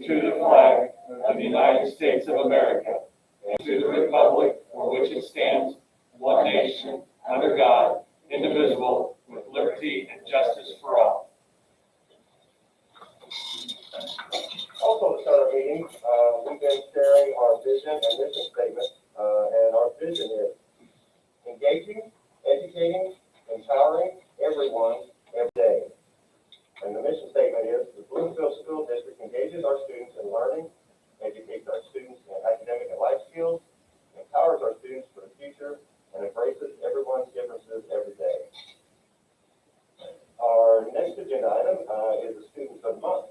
to the flag of the United States of America, and to the republic for which it stands, one nation, under God, indivisible, with liberty and justice for all. Also, to start our meeting, we've been sharing our vision and mission statement, and our vision is engaging, educating, empowering everyone every day. And the mission statement is the Bloomfield School District engages our students in learning, educates our students in academic and life skills, empowers our students for the future, and embraces everyone's differences every day. Our next agenda item is the Students of the Month.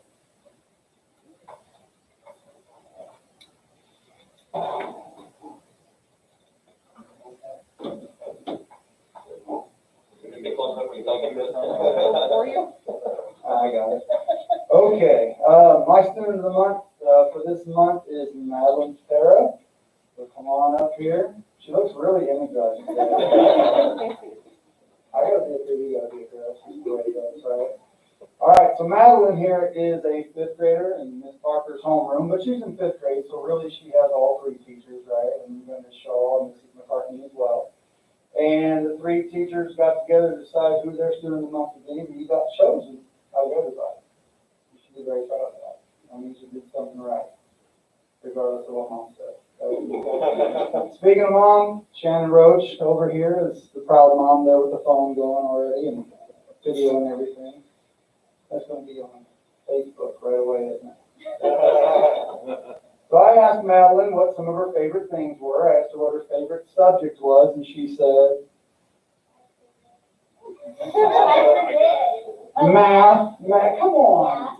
I got it. Okay, my student of the month for this month is Madeline Farah. So come on up here. She looks really energized today. I gotta be a girl, you gotta be a girl. She's great, that's right. All right, so Madeline here is a fifth grader in Miss Parker's homeroom, but she's in fifth grade, so really she has all three teachers, right? And Miss Shaw and Mrs. McCartney as well. And the three teachers got together to decide who their student of the month would be, and you got chosen out of everybody. You should be very proud of that. That means you did something right, regardless of what mom said. Speaking of mom, Shannon Roach over here is the proud mom there with the phone going already and video and everything. That's going to be on Facebook right away, isn't it? So I asked Madeline what some of her favorite things were. I asked her what her favorite subject was, and she said, math. Come on.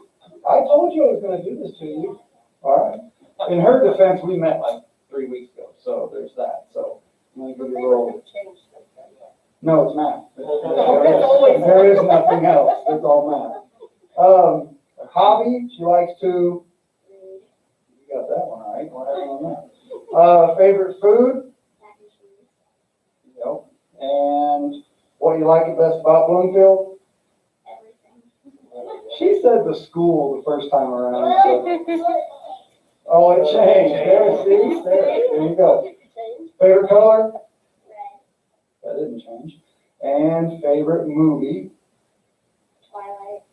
I told you I was going to do this to you. All right. In her defense, we met like 3 weeks ago, so there's that. So I'm going to give you a roll. No, it's math. There is nothing else. It's all math. Her hobby, she likes to. You got that one right. What happened on that? Favorite food? Yep. And what you like the best about Bloomfield? She said the school the first time around. So. Oh, it changed. There you go. Favorite color? That didn't change. And favorite movie?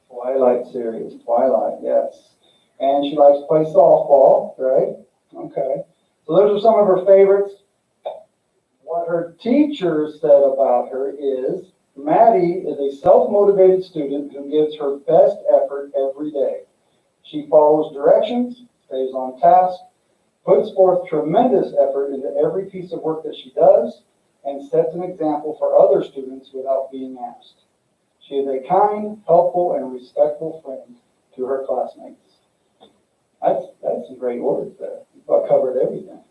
Twilight series. Twilight, yes. And she likes to play softball, right? Okay. So those are some of her favorites. What her teacher said about her is, Maddie is a self-motivated student who gives her best effort every day. She follows directions, stays on task, puts forth tremendous effort into every piece of work that she does, and sets an example for other students without being asked. She is a kind, helpful, and respectful friend to her classmates. That's some great words there. I covered everything.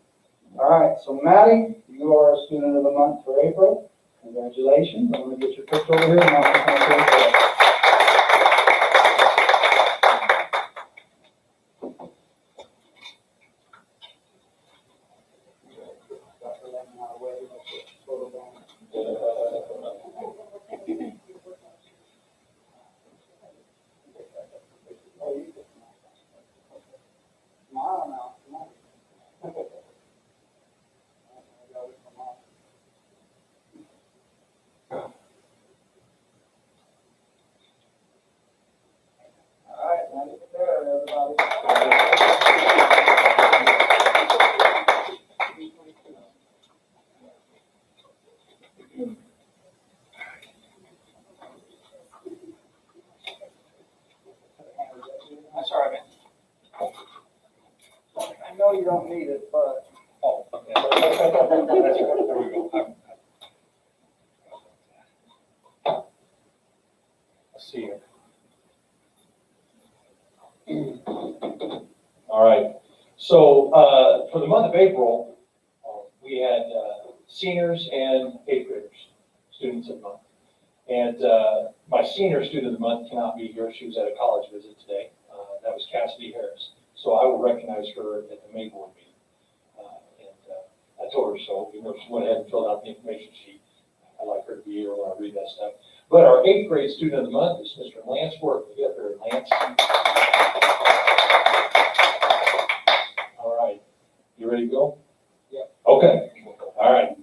All right, so Maddie, you are a student of the month for April. Congratulations. I'm going to get your picture over here. And I'll That's all right, man. I know you don't need it, but. Oh, okay. That's right. There we go. Let's see here. All right. So for the month of April, we had seniors and eighth graders, students of the month. And my senior student of the month cannot be here. She was at a college visit today. That was Cassidy Harris. So I will recognize her at the May board meeting. I told her so. You know, she went ahead and filled out the information sheet. I like her to be here when I read that stuff. But our eighth grade student of the month is Mr. Lance Work. Get up there, Lance. ready to go? Yeah. Okay, all right.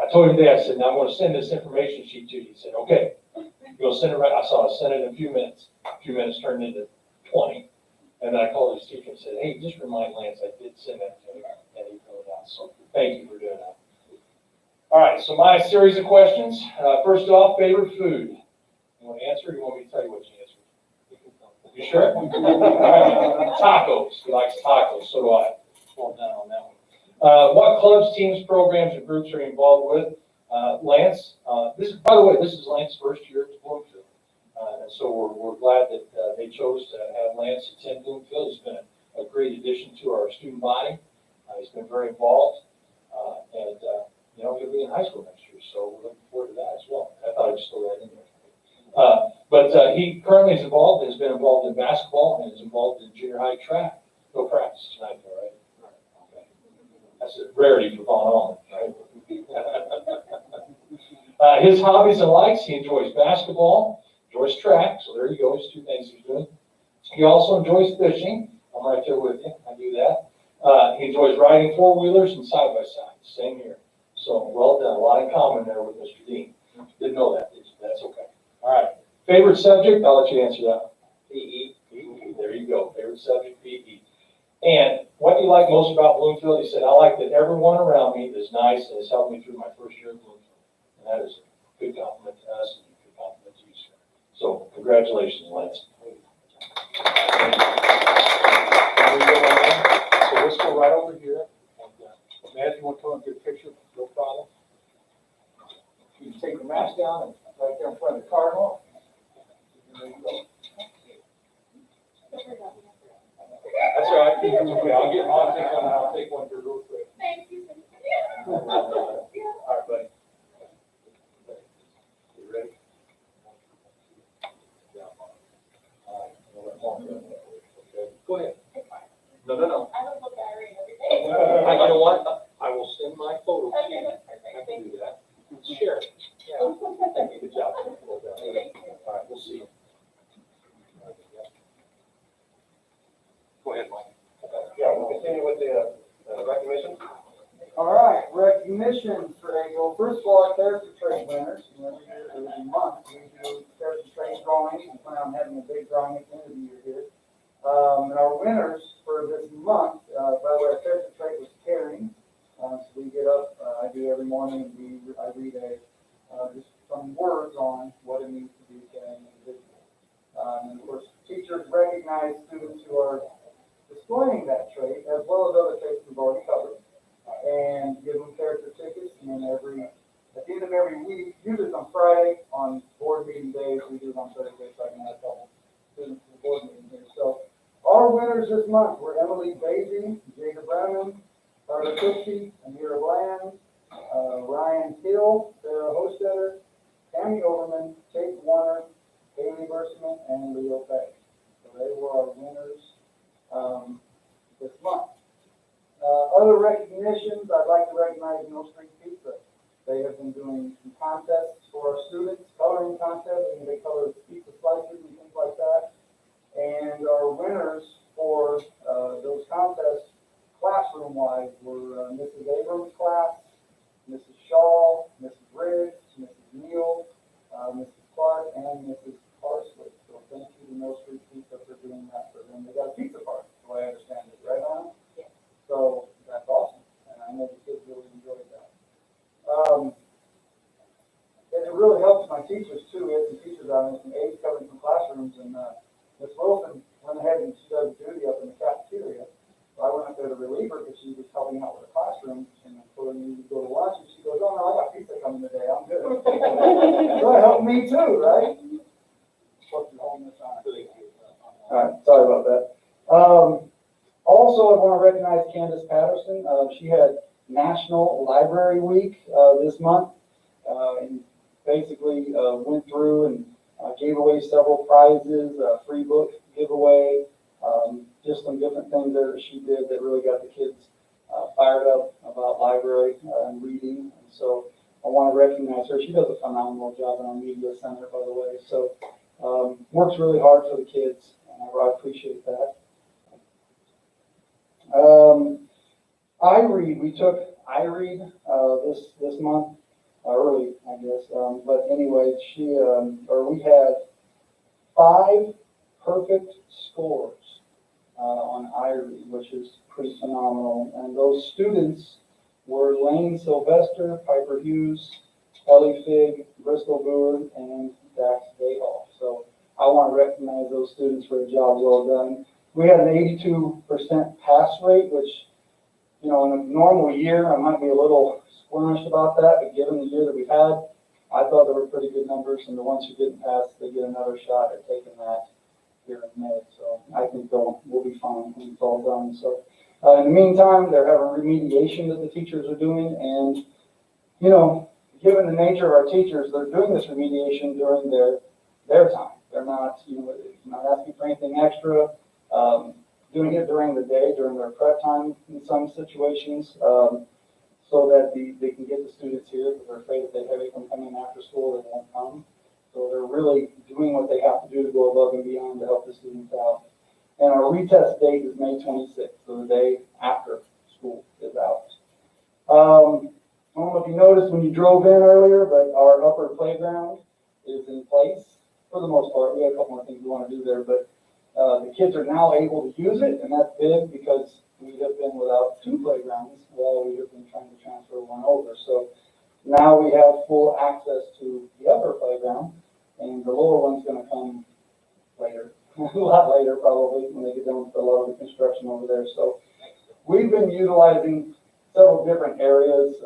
I told him today, I said, now I'm gonna send this information sheet to you. He said, okay. You'll send it right, I saw it, send it in a few minutes. A few minutes turned into 20. And then I called his teacher and said, hey, just remind Lance I did send that to him. And he filled it out, so thank you for doing that. All right, so my series of questions. First off, favorite food. You want to answer, or you want me to tell you what you answered? You sure? All right. Tacos. He likes tacos, so do I. Fall down on that one. What clubs, teams, programs, and groups are you involved with? Lance, by the way, this is Lance's first year at Bloomfield. And so we're glad that they chose to have Lance attend Bloomfield. He's been a great addition to our student body. He's been very involved. And he'll be in high school next year, so we're looking forward to that as well. I thought I'd just throw that in there. But he currently is involved, has been involved in basketball, and is involved in junior high track. No practice tonight, though, right? Okay. That's a rarity for Von Allen, right? His hobbies and likes, he enjoys basketball, enjoys track, so there you go, his two things he's doing. He also enjoys fishing. I'm right there with you, I do that. He enjoys riding four-wheelers and side-by-sides, same here. So, well done, a lot in common there with Mr. Dean. Didn't know that, did you? That's okay. All right, favorite subject, I'll let you answer that. PE. There you go, favorite subject, PE. And what do you like most about Bloomfield? He said, I like that everyone around me is nice and has helped me through my first year at Bloomfield. And that is a good compliment to us and a good compliment to you, sir. So, congratulations, Lance. So let's go right over here. And, Matthew, you want to come and get a picture? No problem. You can take your mask down and right there in front of the cardinal. There you go. That's all right. Okay, I'll take one here real quick. Thank you. All right, buddy. You ready? Okay. Go ahead. No. I don't look at her every day. You know what? I will send my photo. Okay, that's perfect. I can Thank do you. that. Share it. Yeah. Thank you. Good job. Well done. All right, we'll see you. Go ahead, Mike. Yeah, we'll continue with the recognition. All right, recognition for April. First of all, our character trait winners. Every month we do character trait drawings. We plan on having a big drawing at the end of the year here. And our winners for this month, by the way, our character trait was caring. So we get up, I do every morning, and I read just some words on what it means to be a caring individual. And of course, teachers recognize students who are displaying that trait, as well as other traits we've already covered, and give them character tickets. And then at the end of every week, usually it's on Friday, on board meeting days, we do it on Thursday, so I can have a couple students to the board meeting here. So our winners this month were Emily Basie, Jada Brennan, Carter Cooksey, Amira Bland, Ryan Hill, Sarah Hostetter, Tammy Overman, Kate Warner, Haley Bursman, and Leo Beck. So they were our winners this month. Other recognitions, I'd like to recognize Mill Street Pizza. They have been doing some contests for our students, coloring contests, and they color pizza slices and things like that. And our winners for those contests, classroom-wise, were Mrs. Abrams' class, Mrs. Shaw, Mrs. Riggs, Mrs. Neal, Mrs. Clark, and Mrs. Parsley. So thank you to Mill Street Pizza for doing that for them. They got a pizza party, the way I understand it, right, Anna? Yes. So that's awesome, and I know the kids really enjoyed that. And it really helps my teachers too. We had some teachers out in some aides covering some classrooms, and Miss Wilson went ahead and she does duty up in the cafeteria. So I went up there to relieve her because she was helping out with the classroom, and so when we go to lunch, and she goes, "Oh no, I got pizza coming today. I'm good." So it helped me too, right? Supposed to be home this time. All right, sorry about that. Also, I want to recognize Candace Patterson. She had National Library Week this month, and basically went through and gave away several prizes, free book giveaway, just some different things there that she did that really got the kids fired up about library and reading. And so I want to recognize her. She does a phenomenal job in our media center, by the way. So works really hard for the kids, and I appreciate that. iRead, we took iRead, this month, early, I guess, but anyway, we had 5 perfect scores, on iRead, which is pretty phenomenal. And those students were Lane Sylvester, Piper Hughes, Ellie Fig, Bristol Boer, and Dax Dayhoff. So I want to recognize those students for a job well done. We had an 82% pass rate, which, in a normal year, I might be a little squirmish about that, but given the year that we had, I thought they were pretty good numbers, and the ones who didn't pass, they get another shot at taking that here in May. So I think we'll be fine when it's all done. So in the meantime, they're having remediation that the teachers are doing, and, given the nature of our teachers, they're doing this remediation during their time. They're not, not asking for anything extra, doing it during the day, during their prep time in some situations, so that they can get the students here, because they're afraid if they have them come in after school, they won't come. So they're really doing what they have to do to go above and beyond to help the students out. And our retest date is May 26th, so the day after school is out. I don't know if you noticed when you drove in earlier, but our upper playground is in place for the most part. We have a couple more things we want to do there, but the kids are now able to use it, and that's big because we have been without 2 playgrounds while we have been trying to transfer one over. So now we have full access to the upper playground, and the lower one's going to come later, a lot later probably, when they get done with a lot of the construction over there. So we've been utilizing several different areas,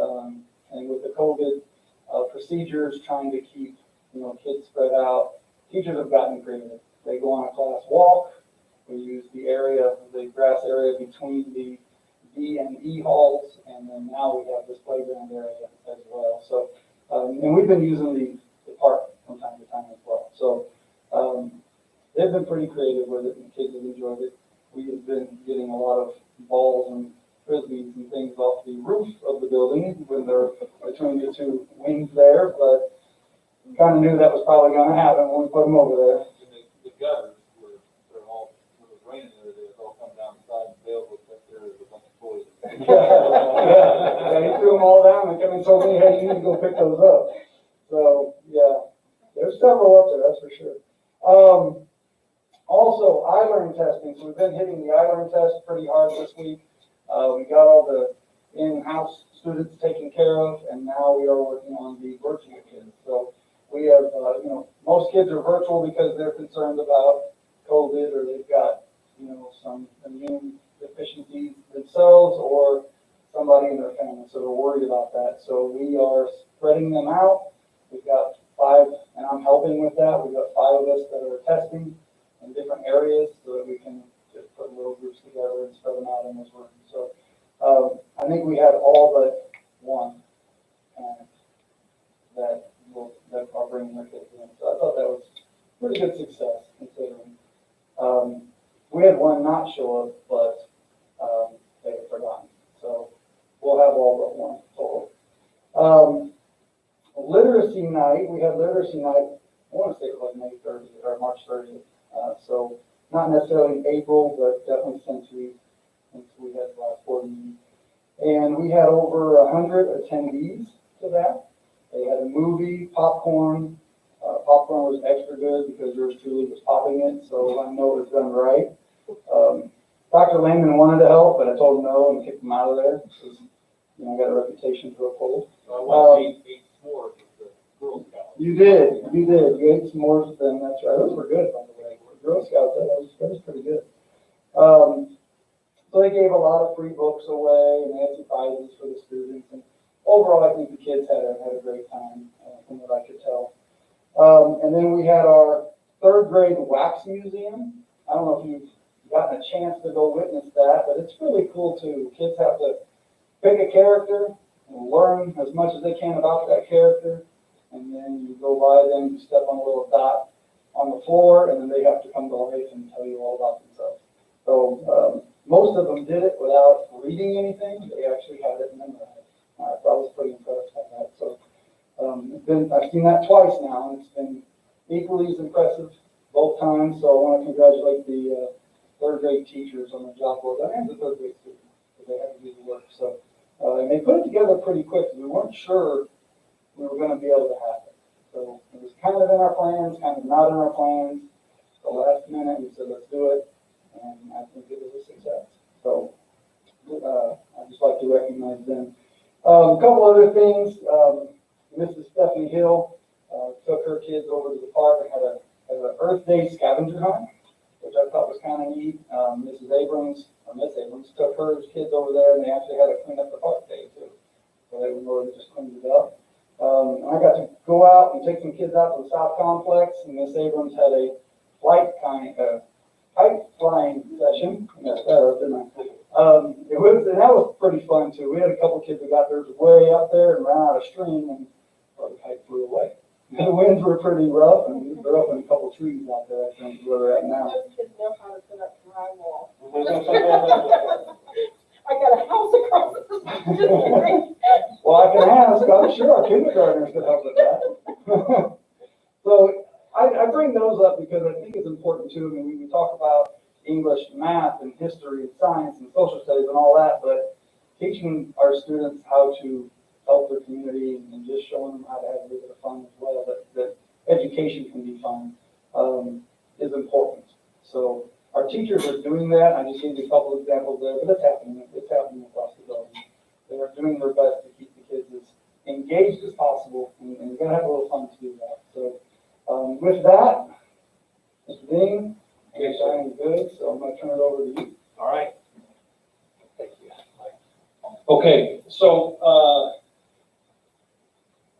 and with the COVID procedures, trying to keep kids spread out. Teachers have gotten creative. They go on a class walk. We use the grass area between the D and E halls, and then now we have this playground area as well. So, and we've been using the park from time to time as well. So, they've been pretty creative with it, and the kids have enjoyed it. We have been getting a lot of balls and frisbees and things off the roof of the building when they're between the 2 wings there, but kind of knew that was probably going to happen when we put them over there. The gutters they're all, when it was raining there, they all come down the side and failed, except there was a bunch of toys. Yeah, he threw them all down and come and told me, hey, you need to go pick those up. So, yeah, there's several up there, that's for sure. Also, iLearn testing. So we've been hitting the iLearn test pretty hard this week. We got all the in-house students taken care of, and now we are working on the virtual kids. So we have, most kids are virtual because they're concerned about COVID, or they've got, some immune deficiencies themselves or somebody in their family. So they're worried about that. So we are spreading them out. We've got 5, and I'm helping with that. We've got 5 of us that are testing in different areas so that we can just put little groups together and spread them out in this room. So I think we had all but 1 parent that are bringing their kids in. So I thought that was pretty good success considering. We had 1 not show up, but they had forgotten. So we'll have all but 1 total. Literacy night, we had literacy night, I want to say it was May 30th or March 30th. So not necessarily in April, but definitely since we had the last board meeting. And we had over 100 attendees to that. They had a movie, popcorn. Popcorn was extra good because yours truly was popping it, so I know it was done right. Dr. Lehman wanted to help, but I told him no and kicked him out of there because, I got a reputation for a cold. So I went and ate s'mores with the Girl Scouts. You did. You ate s'mores with them, that's right. Those were good, by the way. Girl Scouts, that was pretty good. So they gave a lot of free books away, and they had some prizes for the students. And overall, I think the kids had a great time, from what I could tell. And then we had our 3rd grade wax museum. I don't know if you've gotten a chance to go witness that, but it's really cool too. Kids have to pick a character and learn as much as they can about that character. And then you go by them, you step on a little dot on the floor, and then they have to come to life and tell you all about themselves. So most of them did it without reading anything. They actually had it memorized. I was pretty impressed by that. So I've seen that twice now, and it's been equally as impressive both times. So I want to congratulate the 3rd grade teachers on the job well done, and the 3rd grade students. because they had to do the work. So, and they put it together pretty quick. We weren't sure we were gonna be able to have it. So it was kind of in our plans, kind of not in our plans. The last minute, we said, let's do it, and I think it was a success. So, I'd just like to recognize them. A couple other things, Mrs. Stephanie Hill, took her kids over to the park and had an Earth Day scavenger hunt, which I thought was kind of neat. Miss Abrams took her kids over there and they actually had to clean up the park day too. So they went over and just cleaned it up. And I got to go out and take some kids out to the South Complex, and Miss Abrams had a kite flying session. I messed that up, didn't I? And that was pretty fun too. We had a couple kids that got theirs way up there and ran out of string, and the kite flew away. The winds were pretty rough, and they're up in a couple trees out there, I think, where they're at now. Those kids know how to put up drywall. I got a house across the street. Well, I can ask, I'm sure our kindergartners could help with that. So I bring those up because I think it's important too. I mean, we talk about English, math, and history, and science, and social studies, and all that, but teaching our students how to help their community and just showing them how to have a little bit of fun as well, that education can be fun, is important. So our teachers are doing that. I just gave you a couple examples there, but it's happening. It's happening across the building. They are doing their best to keep the kids as engaged as possible, and we're going to have a little fun to do that. So with that, Mr. Dean, you're sounding good, so I'm going to turn it over to you. All right. Thank you. Okay, so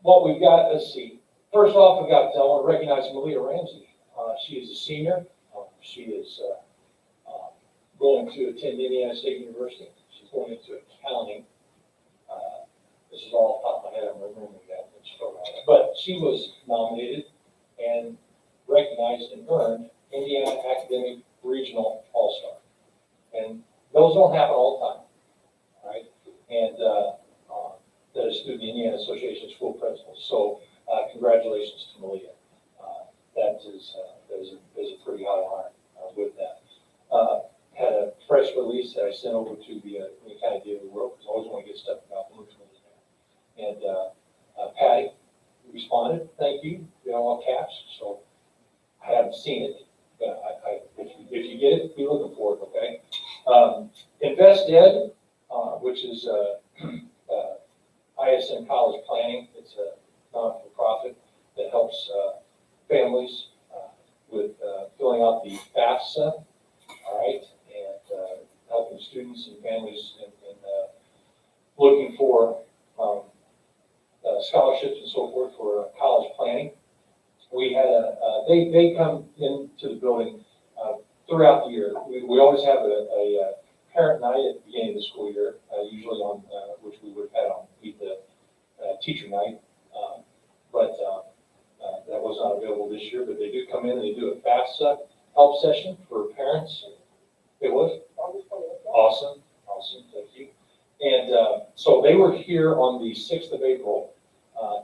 what we've got, let's see. First off, I want to recognize Malia Ramsey. She is a senior. She is going to attend Indiana State University. She's going into accounting. This is all off the top of my head. I'm remembering that. But she was nominated and recognized and earned Indiana Academic Regional All-Star. And those don't happen all the time, right? And that is through the Indiana Association of School Principals. So congratulations to Malia. That is a pretty high honor with that. Had a press release that I sent over to the County Daily World, because I always want to get stuff about the movement there. And Patty responded, thank you, all caps. So I haven't seen it, but if you get it, be looking for it, okay? InvestEd, which is ISN College Planning. It's a non-for-profit that helps families with filling out the FAFSA, all right, and helping students and families in looking for scholarships and so forth for college planning. We had they come into the building throughout the year. We always have a parent night at the beginning of the school year, usually on, which we would have had on the teacher night. But that was not available this year, but they do come in and they do a FAFSA help session for parents. It was? Awesome, thank you. And so they were here on the 6th of April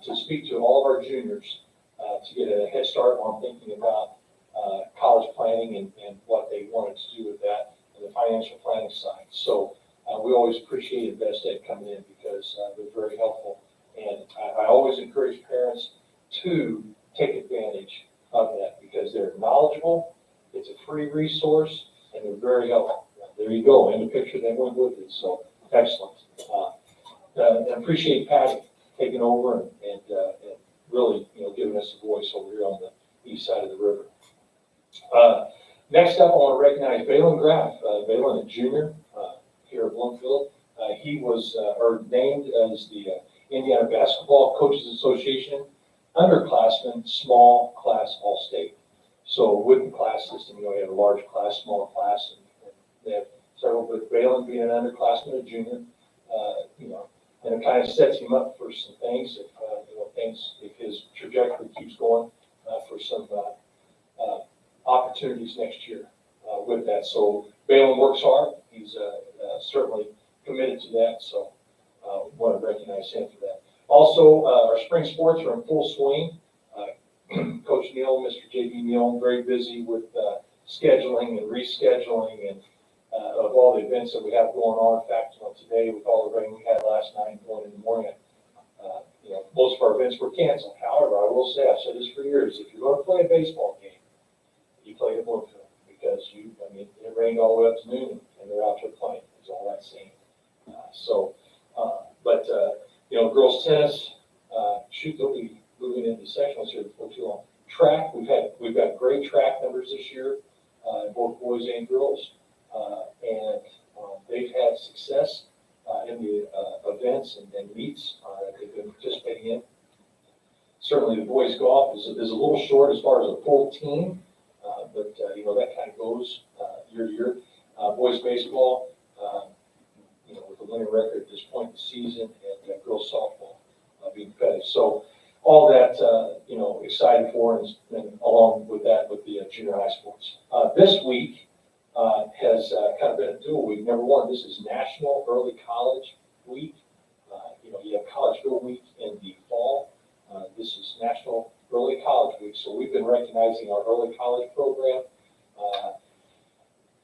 to speak to all of our juniors to get a head start on thinking about college planning and what they wanted to do with that and the financial planning side. So we always appreciate InvestEd coming in because they're very helpful. And I always encourage parents to take advantage of that because they're knowledgeable, it's a free resource, and they're very helpful. There you go, and the picture that went with it, so excellent. I appreciate Patty taking over and really, giving us a voice over here on the east side of the river. Next up, I want to recognize Balin Graff. Balin, a junior here at Bloomfield. He was named as the Indiana Basketball Coaches Association underclassmen small class all-state. So with the class system, you have a large class, small class, and they have several, but Balin being an underclassman, a junior, and it kind of sets him up for some things, if his trajectory keeps going, for some opportunities next year with that. So Balin works hard. He's certainly committed to that, so want to recognize him for that. Also, our spring sports are in full swing. Coach Neal, Mr. J.B. Neal, very busy with scheduling and rescheduling and of all the events that we have going on. In fact, today with all the rain we had last night and going in the morning, most of our events were canceled. However, I will say, I've said this for years, if you're going to play a baseball game, you play at Bloomfield, because it rained all the way up to noon, and they're out there playing, is all I'm saying. Girls tennis, they'll be moving into sectionals here before too long. Track, we've got great track numbers this year, both boys and girls, and they've had success in the events and meets that they've been participating in. Certainly, the boys golf is a little short as far as a full team, but that kind of goes year to year. Boys baseball, with a winning record at this point in the season, and girls softball being competitive. So all that, excited for, and along with that, with the junior high sports. This week has kind of been a dual week. Number one, this is National Early College Week. You have Collegeville Week in the fall. This is National Early College Week, so we've been recognizing our early college program.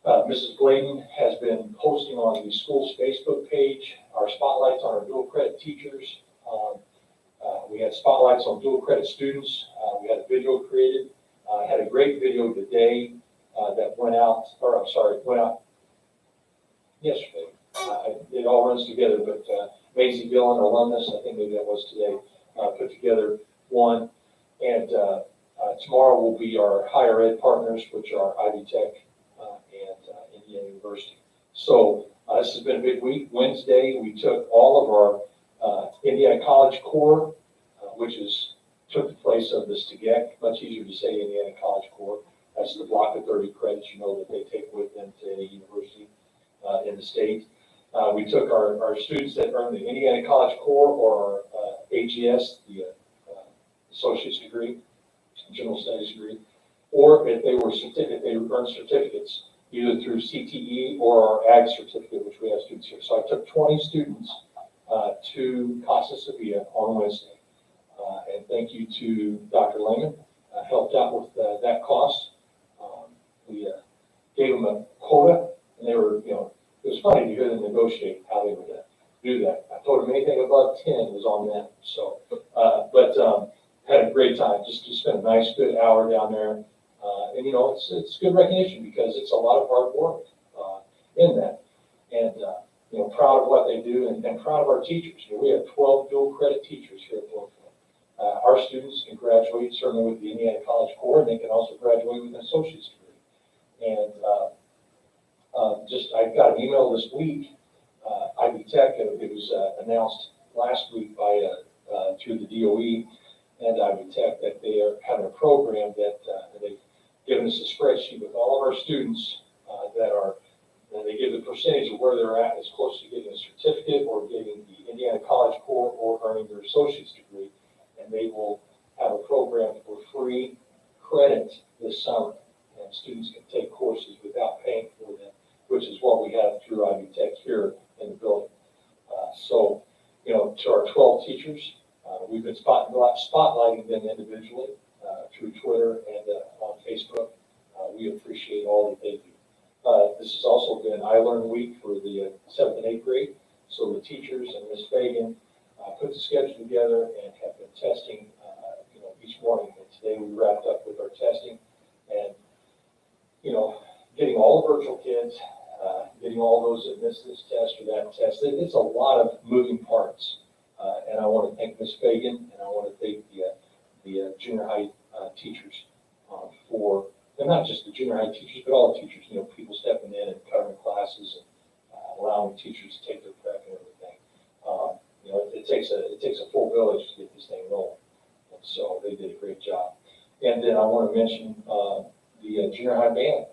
Mrs. Bladen has been posting on the school's Facebook page our spotlights on our dual credit teachers. We had spotlights on dual credit students. We had a video created. I had a great video today that went out yesterday. It all runs together, but Maisie Dillon, alumnus, I think maybe that was today, put together one. And tomorrow will be our higher ed partners, which are Ivy Tech and Indiana University. So this has been a big week. Wednesday, we took all of our Indiana College Core, which took the place of the STGEC, much easier to say Indiana College Core. That's the block of 30 credits, that they take with them to any university in the state. We took our students that earned the Indiana College Core or AGS, the associate's degree, general studies degree, or if they earned certificates either through CTE or our ag certificate, which we have students here. So I took 20 students to Casa Sevilla on Wednesday. And thank you to Dr. Lehman, helped out with that cost. We gave them a quota, and they were, it was funny to hear them negotiate how they would do that. I told them anything above 10 was on them. So, had a great time. Just spent a nice, good hour down there. And it's good recognition because it's a lot of hard work in that. And, proud of what they do and proud of our teachers. We have 12 dual credit teachers here at Bloomfield. Our students can graduate certainly with the Indiana College Core, and they can also graduate with an associate's degree. And I got an email this week, Ivy Tech, it was announced last week by through the DOE and Ivy Tech that they are having a program that they've given us a spreadsheet with all of our students and they give the percentage of where they're at as close to getting a certificate or getting the Indiana College Core or earning their associate's degree. And they will have a program for free credit this summer. And students can take courses without paying for them, which is what we have through Ivy Tech here in the building. To our 12 teachers, we've been spotlighting them individually through Twitter and on Facebook. We appreciate all that they do. This has also been iLearn Week for the 7th and 8th grade. So the teachers and Ms. Fagan put the schedule together and have been testing, each morning. And today we wrapped up with our testing and, getting all the virtual kids, getting all those that missed this test or that test. It's a lot of moving parts. And I want to thank Ms. Fagan and I want to thank the junior high teachers for, and not just the junior high teachers, but all the teachers, people stepping in and covering classes and allowing teachers to take their prep and everything. It takes a full village to get this thing rolling. And so they did a great job. And then I want to mention the junior high band.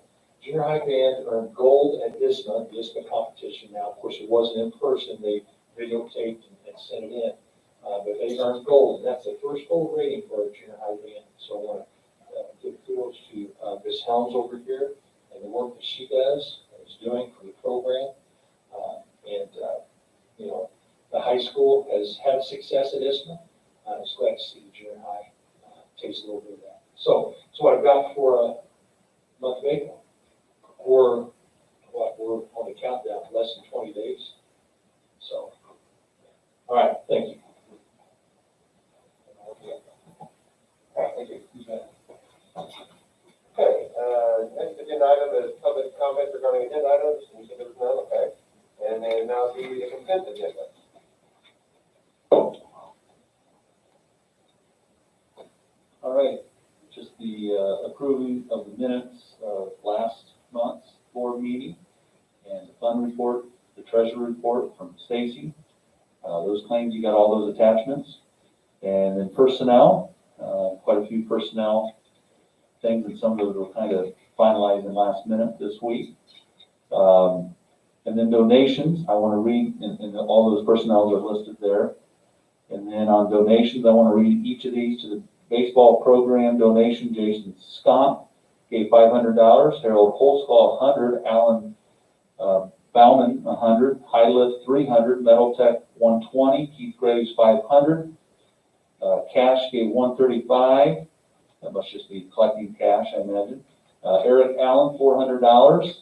Junior high band earned gold at ISMA, the ISMA competition. Now, of course, it wasn't in person. They videotaped and sent it in. But they earned gold, and that's the first gold rating for a junior high band. So I want to give kudos to Ms. Helms over here and the work that she does and is doing for the program. The high school has had success at ISMA. I was glad to see the junior high taste a little bit of that. So what I've got for month of April. We're calling agenda items, and you said there was none, okay. And then now the consent agenda. All right, just the approving of the minutes of last month's board meeting and the fund report, the treasury report from Stacy. Those claims, you got all those attachments. And then personnel, quite a few personnel things, and some of those were kind of finalized in last minute this week. And then donations, I want to read, and all those personnel are listed there. And then on donations, I want to read each of these to the baseball program donation. Jason Scott gave $500, Harold Holsclaw $100, Alan Bauman $100, High Lift $300, Metal Tech $120, Keith Graves $500, Cash gave $135. That must just be collecting cash, I imagine. Eric Allen $400.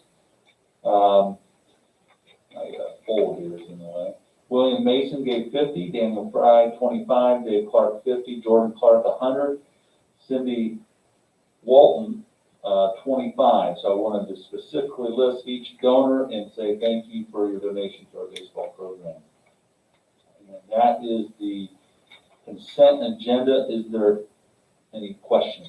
I got a fold here is in the way. William Mason gave $50, Daniel Fry $25, Dave Clark $50, Jordan Clark $100, Cindy Walton $25. So I wanted to specifically list each donor and say thank you for your donation to our baseball program. And that is the consent agenda. Is there any questions?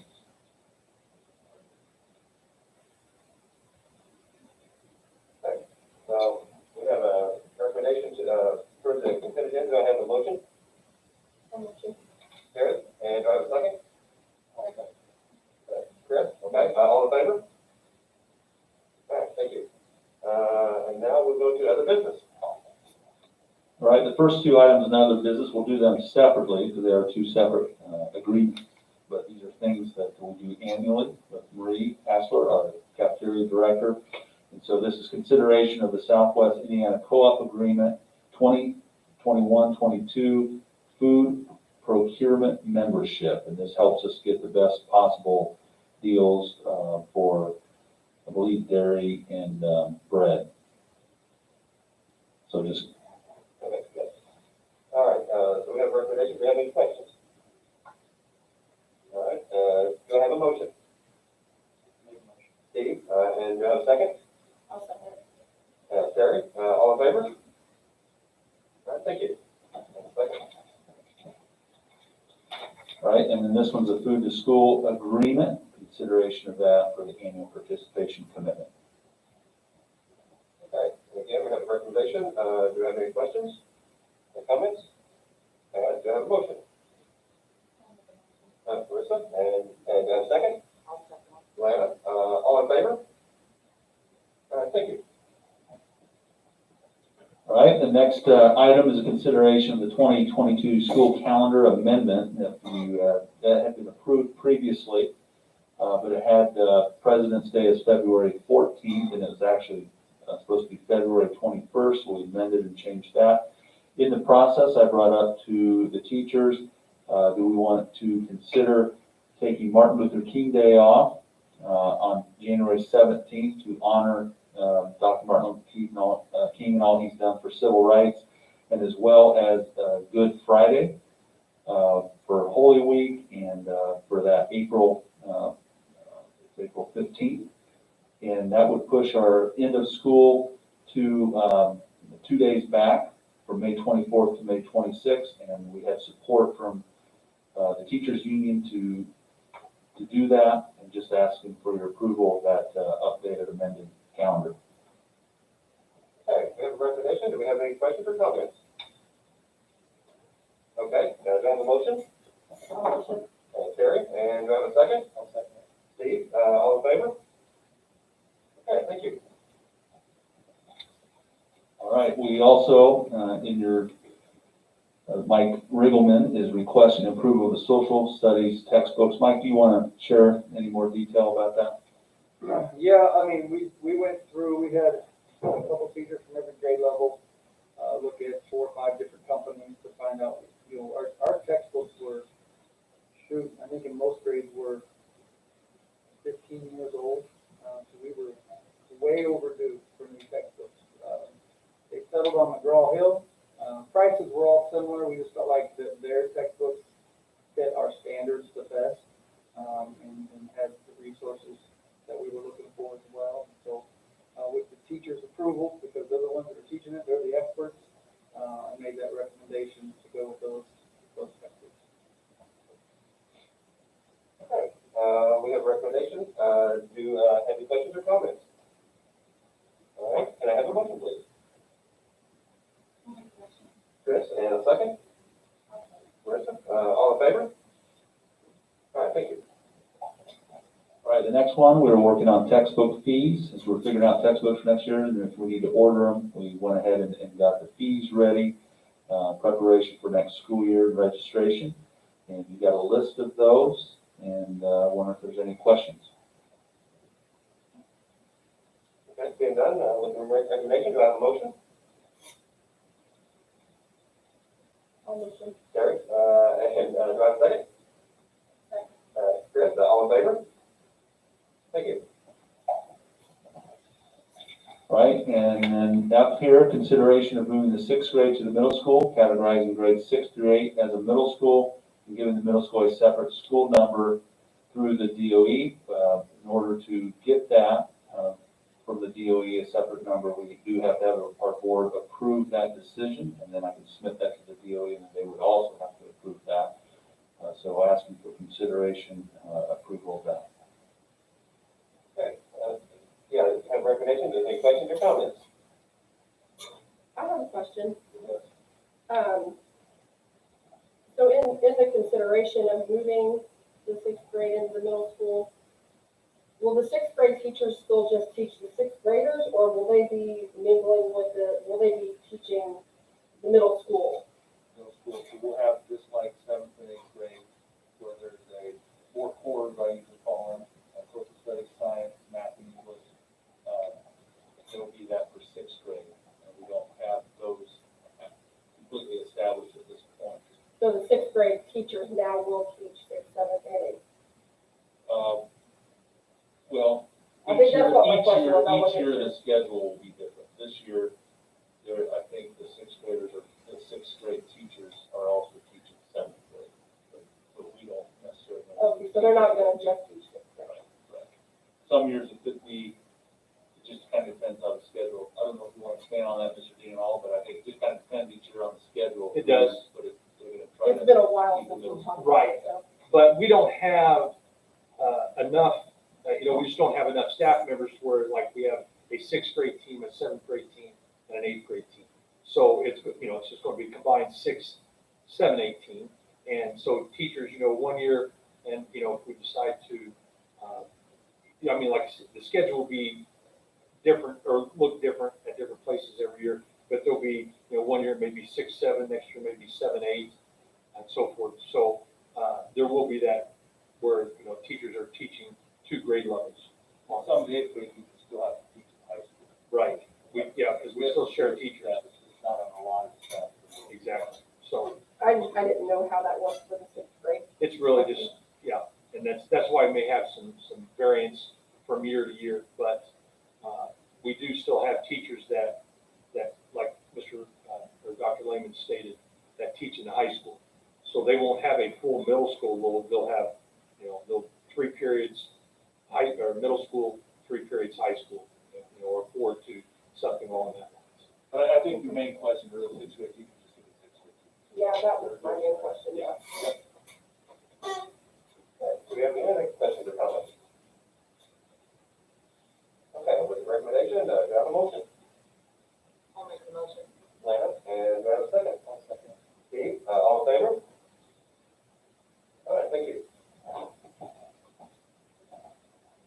So we have a recommendation to, for the consent agenda. Do I have a motion? Karen, and do I have a second? Chris, okay, all in favor? All right, thank you. And now we'll go to other business. All right, the first two items in other business, we'll do them separately because they are two separate agreements. But these are things that we do annually with Marie Hassler, our cafeteria director. And so this is consideration of the Southwest Indiana Co-op Agreement 2021-22 food procurement membership. And this helps us get the best possible deals for, I believe, dairy and bread. So just Okay, good. All right, so we have a recommendation. Do we have any questions? All right, do I have a motion? Steve, and do I have a second? I'll second. Terry, all in favor? All right, thank you. Second. All right, and then this one's a food to school agreement, consideration of that for the annual participation commitment. Okay, and again, we have a recommendation. Do we have any questions or comments? All right, do I have a motion? Marissa, and do I have a second? I'll second. Lana, all in favor? All right, thank you. All right, the next item is a consideration of the 2022 school calendar amendment that that had been approved previously, but it had President's Day as February 14th, and it was actually supposed to be February 21st, so we amended and changed that. In the process, I brought up to the teachers, do we want to consider taking Martin Luther King Day off on January 17th to honor Dr. Martin Luther King and all he's done for civil rights, and as well as Good Friday for Holy Week and for that April 15th. And that would push our end of school to 2 days back from May 24th to May 26th. And we had support from the teachers union to do that, and just asking for your approval of that updated amended calendar. Okay, we have a recommendation. Do we have any questions or comments? Okay, do I have a motion? Terry, and do I have a second? I'll second. Steve, all in favor? Okay, thank you. All right, we also, in your, Mike Riggleman is requesting approval of the social studies textbooks. Mike, do you want to share any more detail about that? Yeah, I mean, we went through, we had a couple teachers from every grade level, look at 4 or 5 different companies to find out, you know, our textbooks were, I think in most grades were 15 years old, so we were way overdue for new textbooks. They settled on McGraw-Hill. Prices were all similar. We just felt like their textbooks fit our standards the best, and had the resources that we were looking for as well. So with the teachers' approval, because they're the ones that are teaching it, they're the experts. I made that recommendation to go with those experts. Okay, we have recommendations. Do you have any questions or comments? All right, can I have a motion, please? Chris, and a second? Marissa, all in favor? All right, thank you. All right, the next one, we're working on textbook fees, since we're figuring out textbooks for next year, and if we need to order them, we went ahead and got the fees ready, preparation for next school year registration. And you got a list of those, and I wonder if there's any questions. Okay, being done, with the recommendation, do I have a motion? I'll listen. Terry, and, do I have a second? Chris, all in favor? Thank you. All right, and then up here, consideration of moving the sixth grade to the middle school, categorizing grades 6 through 8 as a middle school, and giving the middle school a separate school number through the DOE. In order to get that from the DOE, a separate number, we do have to have our board approve that decision, and then I can submit that to the DOE, and they would also have to approve that. So asking for consideration, approval of that. Okay, yeah, have recommendations, any questions or comments? I have a question. So in the consideration of moving the sixth grade into the middle school, will the sixth grade teachers still just teach the sixth graders, or will they be mingling with will they be teaching the middle school? Middle school, so we'll have just like 7th and 8th grade, where there's four cores, I usually call them, social studies, science, math, and English. It'll be that for 6th grade, and we don't have those completely established at this point. So the sixth grade teachers now will teach sixth, seventh, and eighth. Well, I think that's what my question was. I each wasn't year sure. the schedule will be different. This year, I think the 6th graders or the 6th grade teachers are also teaching 7th grade, but we don't necessarily know. Okay, so they're not gonna just teach sixth grade. Right. Some years it could be, it just kind of depends on the schedule. I don't know if you want to expand on that, Mr. Dean, at all, but I think it just kind of depends each year on the schedule. It does. But they're gonna try It's to been a while keep since the we talked Right. about it, so. But we don't have enough, we just don't have enough staff members where like we have a sixth grade team, a seventh grade team, and an eighth grade team. So it's, it's just going to be combined 6, 7, 8 team. And so teachers, 1 year, and, if we decide to, like I said, the schedule will be different or look different at different places every year. But there'll be, 1 year maybe 6, 7, next year maybe 7, 8, and so forth. So there will be that where, teachers are teaching 2 grade levels. Some of the 8th grade teachers still have to teach in high school. Right, because we still share teachers. It's not on a lot of stuff. Exactly. So I didn't know how that worked for the sixth grade. it's really just, and that's why we may have some variance from year to year. But we do still have teachers that like Mr. or Dr. Lehman stated, that teach in the high school. So they won't have a full middle school load. They'll have, they'll 3 periods middle school, 3 periods high school, or 4 to something along that lines. But I think the main question really is 6th grade teachers, just give it 6th grade teachers. Yeah, that was my main question. Yeah. Do we have any other questions or comments? Okay, with the recommendation, do I have a motion? I'll make the motion. Lana, and do I have a second? Steve, all in favor? All right, thank you.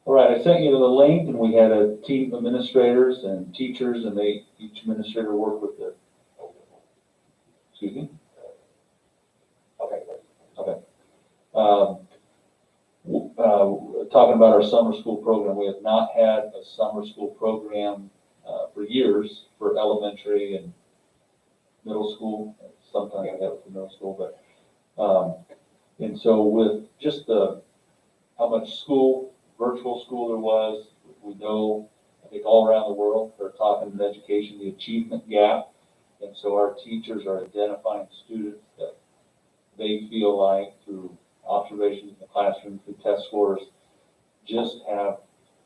All right, I sent you the link, and we had a team of administrators and teachers, and each administrator worked with excuse me? Okay, Okay. Talking about our summer school program, we have not had a summer school program for years for elementary and middle school. Sometimes we have it for middle school, but, and so with just how much virtual school there was, we know, I think all around the world, they're talking in education, the achievement gap. And so our teachers are identifying students that they feel like through observations in the classroom, through test scores, just have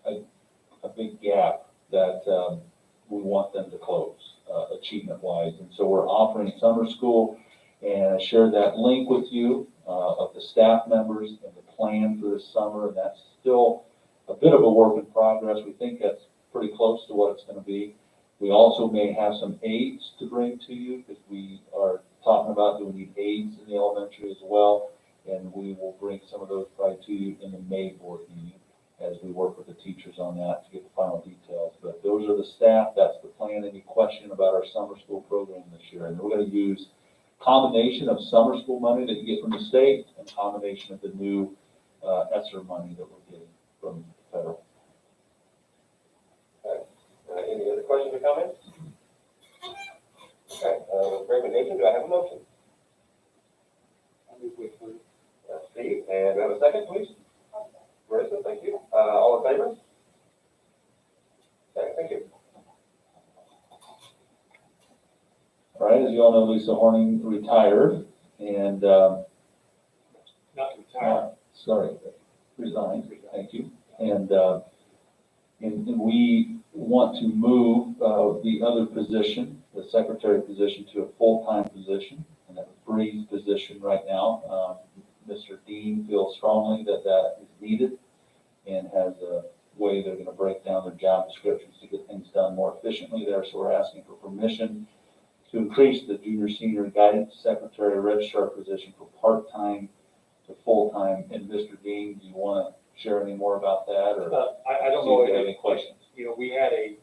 a big gap that we want them to close, achievement-wise. And so we're offering summer school, and I shared that link with you, of the staff members and the plan for this summer, and that's still a bit of a work in progress. We think that's pretty close to what it's gonna be. We also may have some aids to bring to you, because we are talking about, do we need aids in the elementary as well? And we will bring some of those probably to you in the May board meeting, as we work with the teachers on that to get the final details. But those are the staff, that's the plan. Any question about our summer school program this year? And we're gonna use combination of summer school money that you get from the state and combination of the new ESSER money that we're getting from federal. Any other questions or comments? Okay, with recommendation, do I have a motion? Steve, and do I have a second, please? Marissa, thank you. All in favor? Okay, thank you. All right, as you all know, Lisa Horning retired and, Not retired. sorry, resigned, thank you. And we want to move, the other position, the secretary position, to a full-time position, and that's Bree's position right now. Mr. Dean feels strongly that that is needed and has a way they're gonna break down their job descriptions to get things done more efficiently there. So we're asking for permission to increase the junior senior guidance secretary registrar position from part-time to full-time. And Mr. Dean, do you want to share any more about that, or I don't see know if you have any questions? You know, we had an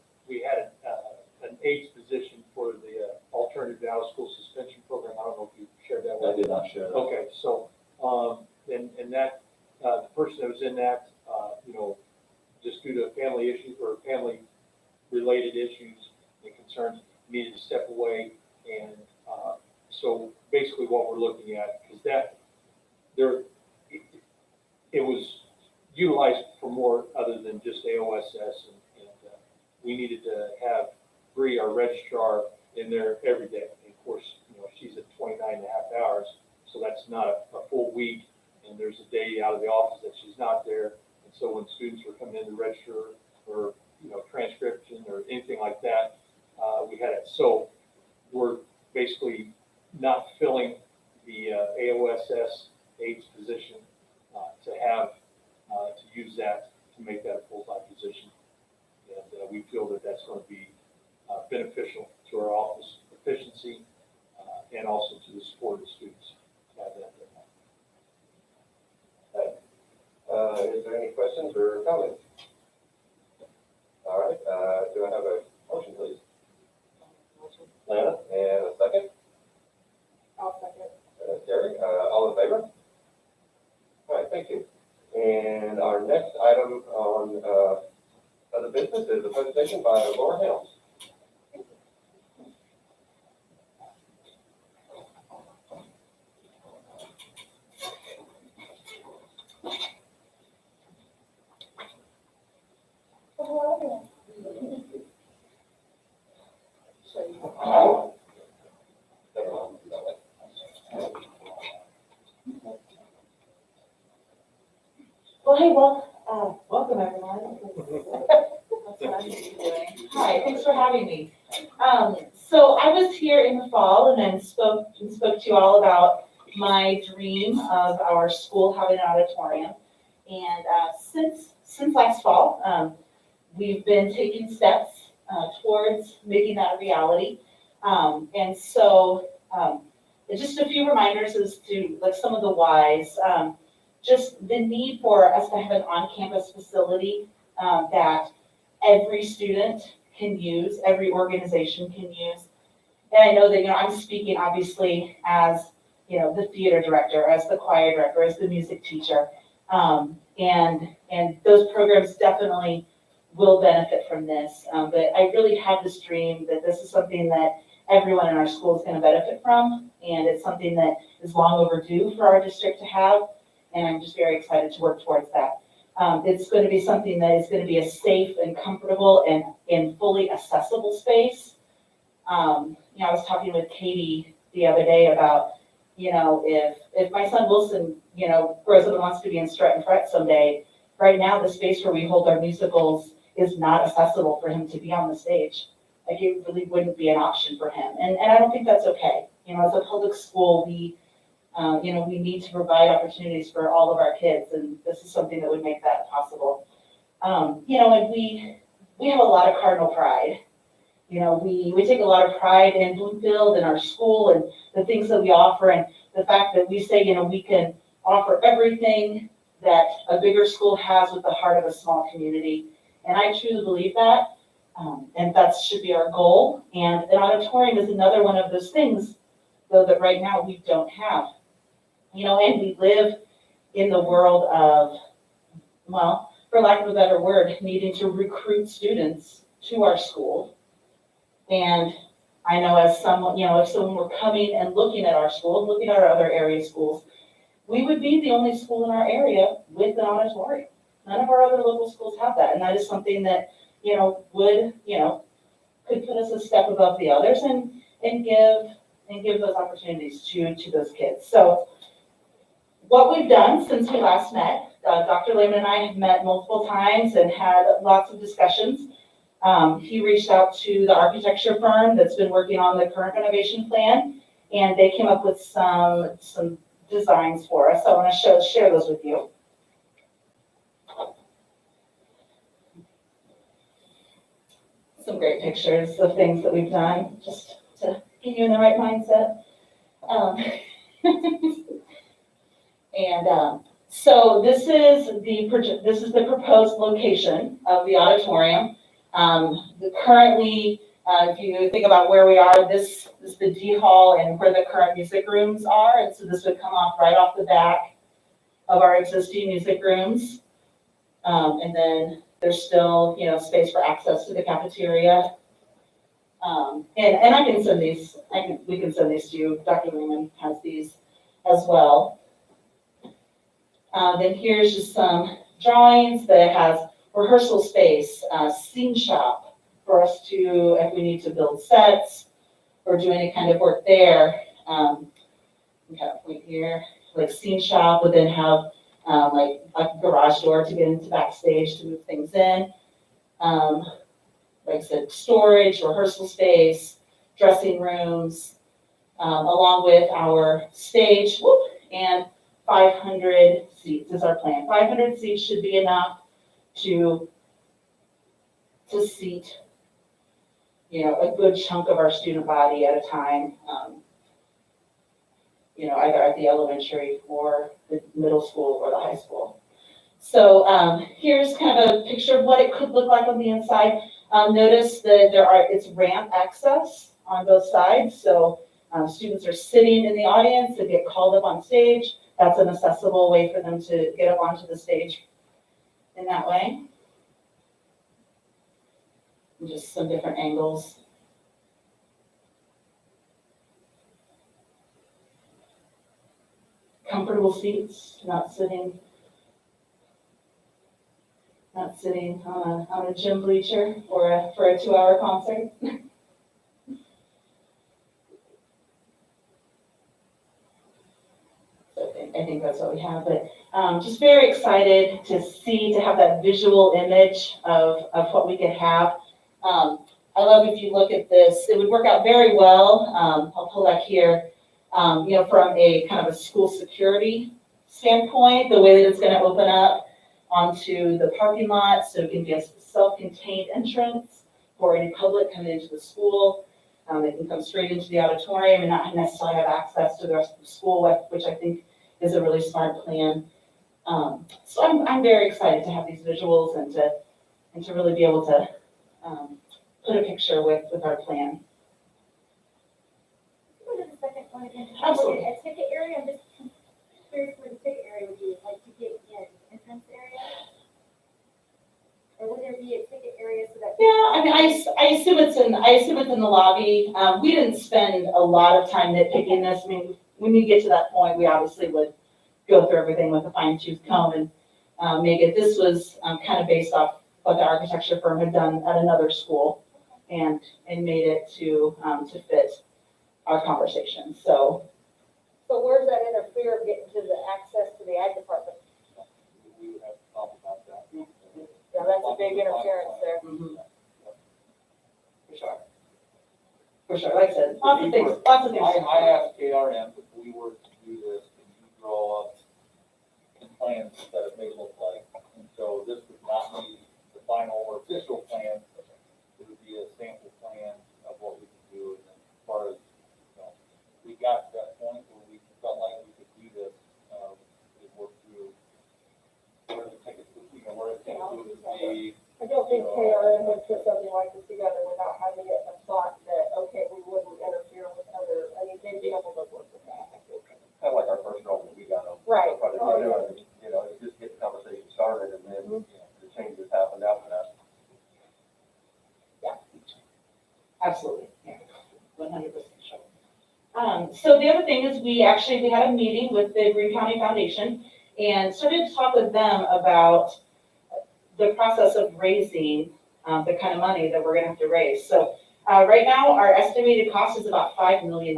aides position for the alternative out-of-school suspension program. I don't know if you shared that I with. did not share that. Okay, so, and that, the person that was in that, you know, just due to family issues or family-related issues and concerns, needed to step away. And, so basically what we're looking at is that it was utilized for more other than just AOSS, and we needed to have Bree, our registrar, in there every day. And of course, you know, she's at 29 and a half hours, so that's not a full week, and there's a day out of the office that she's not there. And so when students were coming in to register or, you know, transcription or anything like that, we had it. So we're basically not filling the AOSS aides position to have, to use that to make that a full-time position. And we feel that that's going to be beneficial to our office efficiency and also to the support of the students to have that there. Is there any questions or comments? All right, do I have a motion, please? Lana, and a second? I'll second. Terry, all in favor? All right, thank you. And our next item on, other business is a presentation by Laura Helms. Welcome everyone. That's what I'm used to doing. Hi, thanks for having me. So I was here in the fall and then spoke to you all about my dream of our school having an auditorium. And since last fall, we've been taking steps towards making that a reality. And so just a few reminders as to like some of the whys. Just the need for us to have an on-campus facility that every student can use, every organization can use. And I know that, you know, I'm speaking obviously as, you know, the theater director, as the choir director, as the music teacher. And those programs definitely will benefit from this. But I really have this dream that this is something that everyone in our school is going to benefit from. And it's something that is long overdue for our district to have. And I'm just very excited to work towards that. It's going to be something that is going to be a safe and comfortable and fully accessible space. You know, I was talking with Katie the other day about, you know, if my son Wilson, you know, grows up and wants to be in Strut and Fret someday, right now the space where we hold our musicals is not accessible for him to be on the stage. like it really wouldn't be an option for him. And I don't think that's okay. You know, as a public school, we need to provide opportunities for all of our kids, and this is something that would make that possible. And we have a lot of Cardinal pride. You know, we take a lot of pride in Bloomfield and our school and the things that we offer, and the fact that we say, we can offer everything that a bigger school has with the heart of a small community. And I truly believe that. And that should be our goal. And an auditorium is another one of those things, though, that right now we don't have. And we live in the world of, well, for lack of a better word, needing to recruit students to our school. And I know as someone, if someone were coming and looking at our school, looking at our other area schools, we would be the only school in our area with an auditorium. None of our other local schools have that. And that is something that, could put us a step above the others and give those opportunities to those kids. So what we've done since we last met, Dr. Lehman and I have met multiple times and had lots of discussions. He reached out to the architecture firm that's been working on the current renovation plan, and they came up with some designs for us. So I want to share those with you. Some great pictures of things that we've done just to get you in the right mindset. So this is the proposed location of the auditorium. Currently, if you think about where we are, this is the D hall and where the current music rooms are, and so this would come off right off the back of our existing music rooms. And then there's still, space for access to the cafeteria. And I can send these. We can send these to you. Dr. Lehman has these as well. Then here's just some drawings that has rehearsal space, scene shop for us to, if we need to build sets or do any kind of work there. We have point here, like scene shop would then have like a garage door to get into backstage to move things in. Like I said, storage, rehearsal space, dressing rooms, along with our stage, and 500 seats is our plan. 500 seats should be enough to seat, a good chunk of our student body at a time, either at the elementary or the middle school or the high school. So here's kind of a picture of what it could look like on the inside. Notice that it's ramp access on both sides. So students are sitting in the audience and get called up on stage. That's an accessible way for them to get up onto the stage in that way. And just some different angles. Comfortable seats, not sitting on a gym bleacher for a 2-hour concert. So I think that's what we have, but just very excited to have that visual image of what we could have. I love if you look at this, it would work out very well. I'll pull that here. From a kind of a school security standpoint, the way that it's going to open up onto the parking lot, so it can be a self-contained entrance for any public coming into the school. They can come straight into the auditorium and not necessarily have access to the rest of the school, which I think is a really smart plan. So I'm very excited to have these visuals and to really be able to put a picture with our plan. Go to the second one again. Absolutely. A ticket area, I'm just curious where the ticket area would be, like to get in, entrance area? Or would there be a ticket area so that? Yeah, I mean, I assume it's in the lobby. We didn't spend a lot of time nitpicking this. I mean, when you get to that point, we obviously would go through everything with a fine-tooth comb and make it. This was kind of based off what the architecture firm had done at another school and made it to fit our conversation. So where does that interfere with getting to the access to the ag department? We would have to talk about that. Yeah, that's a big interference there. for sure. for sure, like I said, lots of things. I asked KRM if we were to do this, can you draw up some plans that it may look like? And so this would not be the final or official plan, it would be a sample plan of what we could do. And then as far as, we got to that point where we felt like we could do this, we work through where the tickets, where the tickets would be. I don't think KRM would put something like this together without having it a thought that, okay, we wouldn't interfere with other, I mean, they'd be able to work with that. Kind of like our first role that we got on. Right. It's just get the conversation started and then, the changes happened after that. Absolutely, yeah, 100% sure. So the other thing is we had a meeting with the Green County Foundation and started to talk with them about the process of raising the kind of money that we're gonna have to raise. So right now, our estimated cost is about $5 million.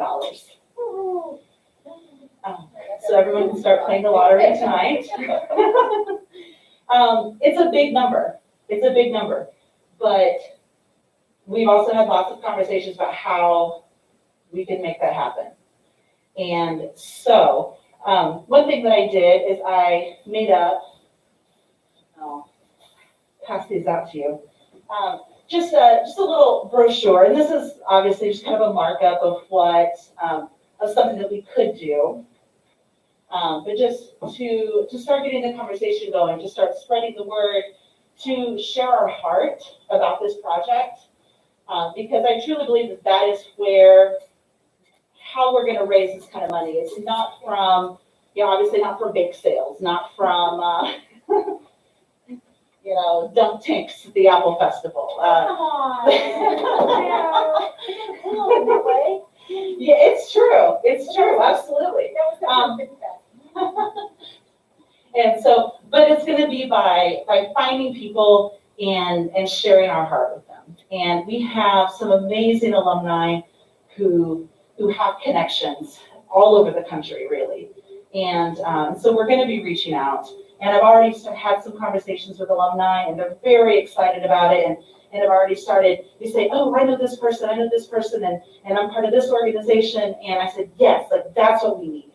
So everyone can start playing the lottery tonight. It's a big number. It's a big number. But we've also had lots of conversations about how we can make that happen. And so one thing that I did is I made up, I'll pass these out to you, just a little brochure. And this is obviously just kind of a markup of what, of something that we could do. But just to start getting the conversation going, to start spreading the word, to share our heart about this project, because I truly believe that that is how we're going to raise this kind of money. It's not from, obviously not from bake sales, not from, dunk tanks at the Apple Festival. Yeah, it's true. It's true. Absolutely. And so, but it's going to be by finding people and sharing our heart with them. And we have some amazing alumni who have connections all over the country, really. And so we're going to be reaching out. And I've already had some conversations with alumni, and they're very excited about it. And I've already started, they say, oh, I know this person, and I'm part of this organization. And I said, yes, like that's what we need,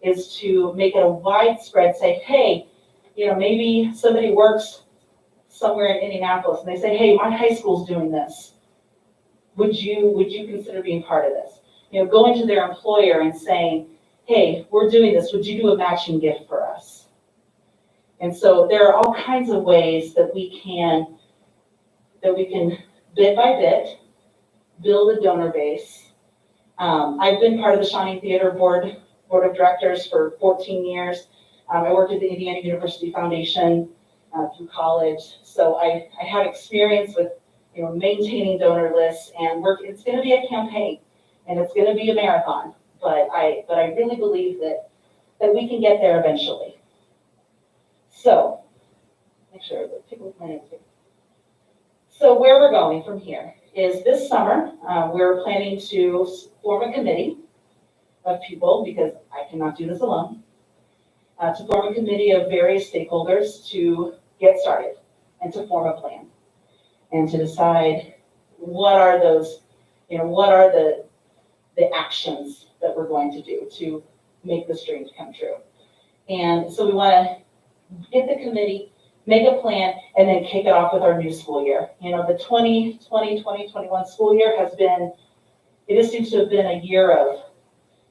is to make it a widespread, say, hey, maybe somebody works somewhere in Indianapolis and they say, hey, my high school's doing this. Would you consider being part of this? Going to their employer and saying, hey, we're doing this. Would you do a matching gift for us? And so there are all kinds of ways that we can bit by bit build a donor base. I've been part of the Shawnee Theater Board of Directors for 14 years. I worked at the Indiana University Foundation through college, so I have experience with maintaining donor lists and work. It's going to be a campaign and it's going to be a marathon, but I really believe that we can get there eventually. So make sure that people my name here. So where we're going from here is this summer, we're planning to form a committee of people, because I cannot do this alone, to form a committee of various stakeholders to get started and to form a plan and to decide what are those, what are the actions that we're going to do to make this dream come true. And so we want to get the committee, make a plan, and then kick it off with our new school year. The 2020-2021 school year it just seems to have been a year of,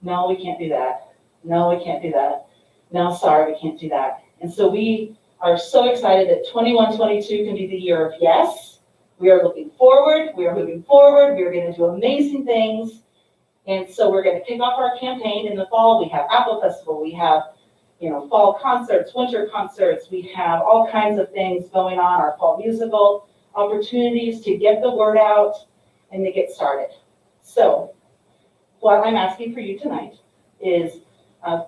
no, we can't do that. No, we can't do that. No, sorry, we can't do that. And so we are so excited that 21-22 can be the year of yes. We are looking forward. We are moving forward. We are going to do amazing things. And so we're going to kick off our campaign in the fall. We have Apple Festival. We have fall concerts, winter concerts. We have all kinds of things going on, our fall musical, opportunities to get the word out and to get started. So what I'm asking for you tonight is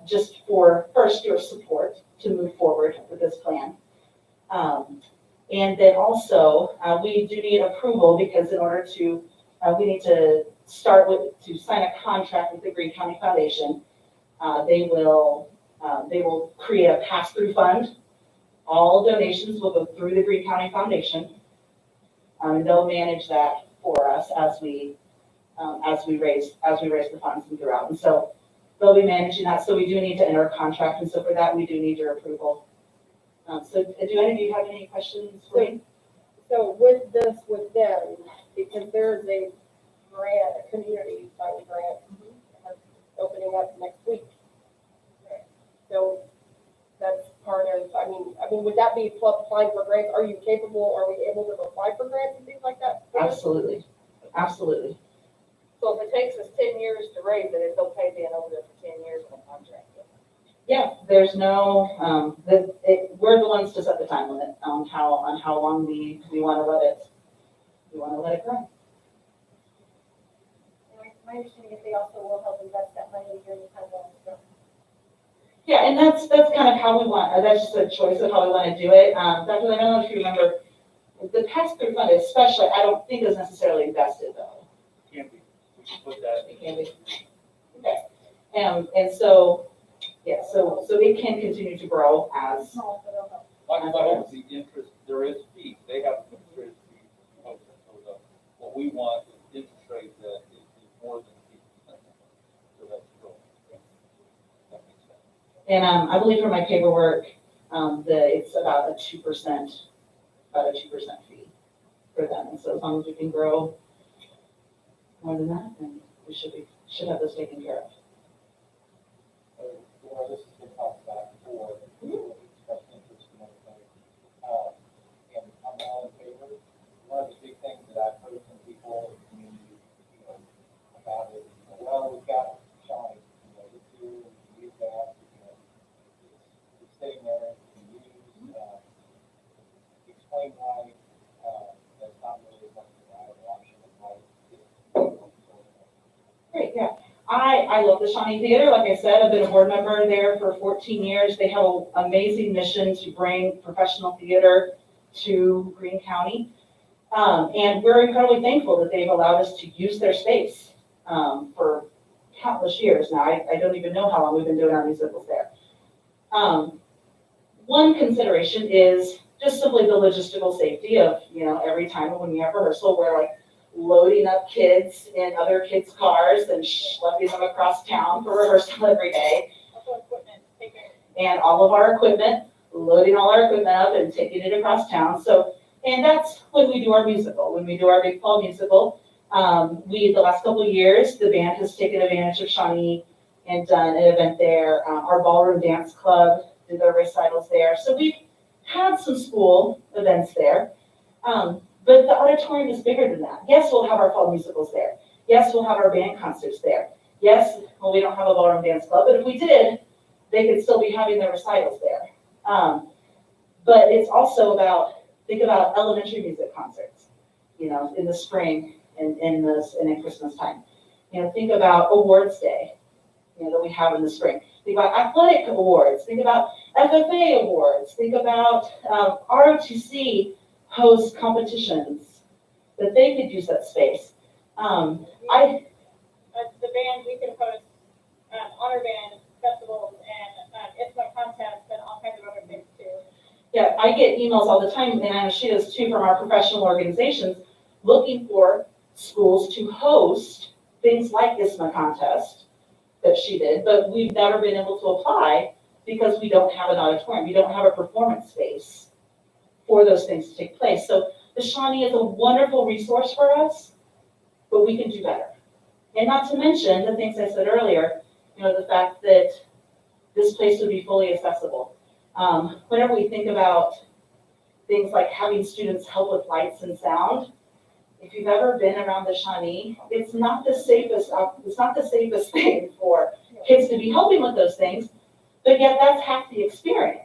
just for first your support to move forward with this plan. And then also we do need approval, because in order to, we need to to sign a contract with the Green County Foundation. They will create a pass-through fund. All donations will go through the Green County Foundation. And they'll manage that for us as we as we raise the funds and throughout. And so they'll be managing that, so we do need to enter a contract, and so for that, we do need your approval. So do any of you have any questions for me? So with this, with them, because there's a grant, a community fund grant opening up next week. So that's part of, I mean, would that be applying for grants? Are you capable, are we able to apply for grants and things like that? Absolutely, absolutely. So if it takes us 10 years to raise it, it's okay being over there for 10 years on a contract? Yeah, there's no, we're the ones to set the time limit on how long we want to let it grow. And my understanding is they also will help invest that money during the time of. Yeah, and that's kind of how we want, that's just a choice of how we want to do it. Dr. Lane, I don't know if you remember, the pass-through fund especially, I don't think is necessarily invested though. Can be. We can put that. It can be. Okay. And so, yeah, so it can continue to grow as, My hope is the interest, there is fees, they have administrative fees. So what we want is interest rate that is more than 50%. So that's cool. That makes sense. and I believe from my paperwork, it's about a 2% fee for them. And so as long as we can grow more than that, then we should have this taken care of. This has been talked about before, expressed interest and everything. And I'm all in favor. One of the big things that I've heard from people in the community, about it, well, we've got Shawnee, this year, we use that, it's sitting there, we can use, explain why, that's not really a viable option, why Great, yeah. I love the Shawnee Theater. Like I said, I've been a board member there for 14 years. They have an amazing mission to bring professional theater to Greene County. And we're incredibly thankful that they've allowed us to use their space for countless years now. I don't even know how long we've been doing our musicals there. One consideration is just simply the logistical safety of, every time when we have rehearsal, we're like loading up kids in other kids' cars and schlepping them across town for rehearsal every day. And all of our equipment, loading all our equipment up and taking it across town. So, and that's when we do our musical, when we do our big fall musical. The last couple of years, the band has taken advantage of Shawnee and done an event there. Our ballroom dance club did their recitals there. So we've had some school events there. But the auditorium is bigger than that. Yes, we'll have our fall musicals there. Yes, we'll have our band concerts there. Yes, well, we don't have a ballroom dance club, but if we did, they could still be having their recitals there. But it's also about, think about elementary music concerts, in the spring and in Christmas time. Think about awards day, that we have in the spring. Think about athletic awards. Think about FFA awards. Think about ROTC host competitions that they could use that space. The band, we can host honor band festivals and ISMA contests and all kinds of other things too. Yeah, I get emails all the time, and I know she does too, from our professional organizations looking for schools to host things like ISMA contest that she did, but we've never been able to apply because we don't have an auditorium. We don't have a performance space for those things to take place. So the Shawnee is a wonderful resource for us, but we can do better. And not to mention the things I said earlier, the fact that this place would be fully accessible. Whenever we think about things like having students help with lights and sound, if you've ever been around the Shawnee, it's not the safest thing for kids to be helping with those things, but yet that's half the experience.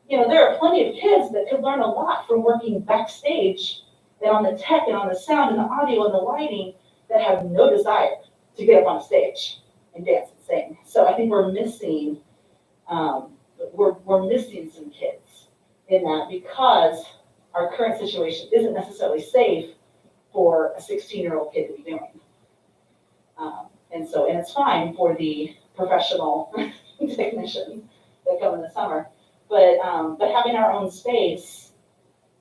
There are plenty of kids that could learn a lot from working backstage and on the tech and on the sound and the audio and the lighting that have no desire to get up on stage and dance and sing. So I think we're missing some kids in that because our current situation isn't necessarily safe for a 16-year-old kid to be doing. And it's fine for the professional technicians that come in the summer. But having our own space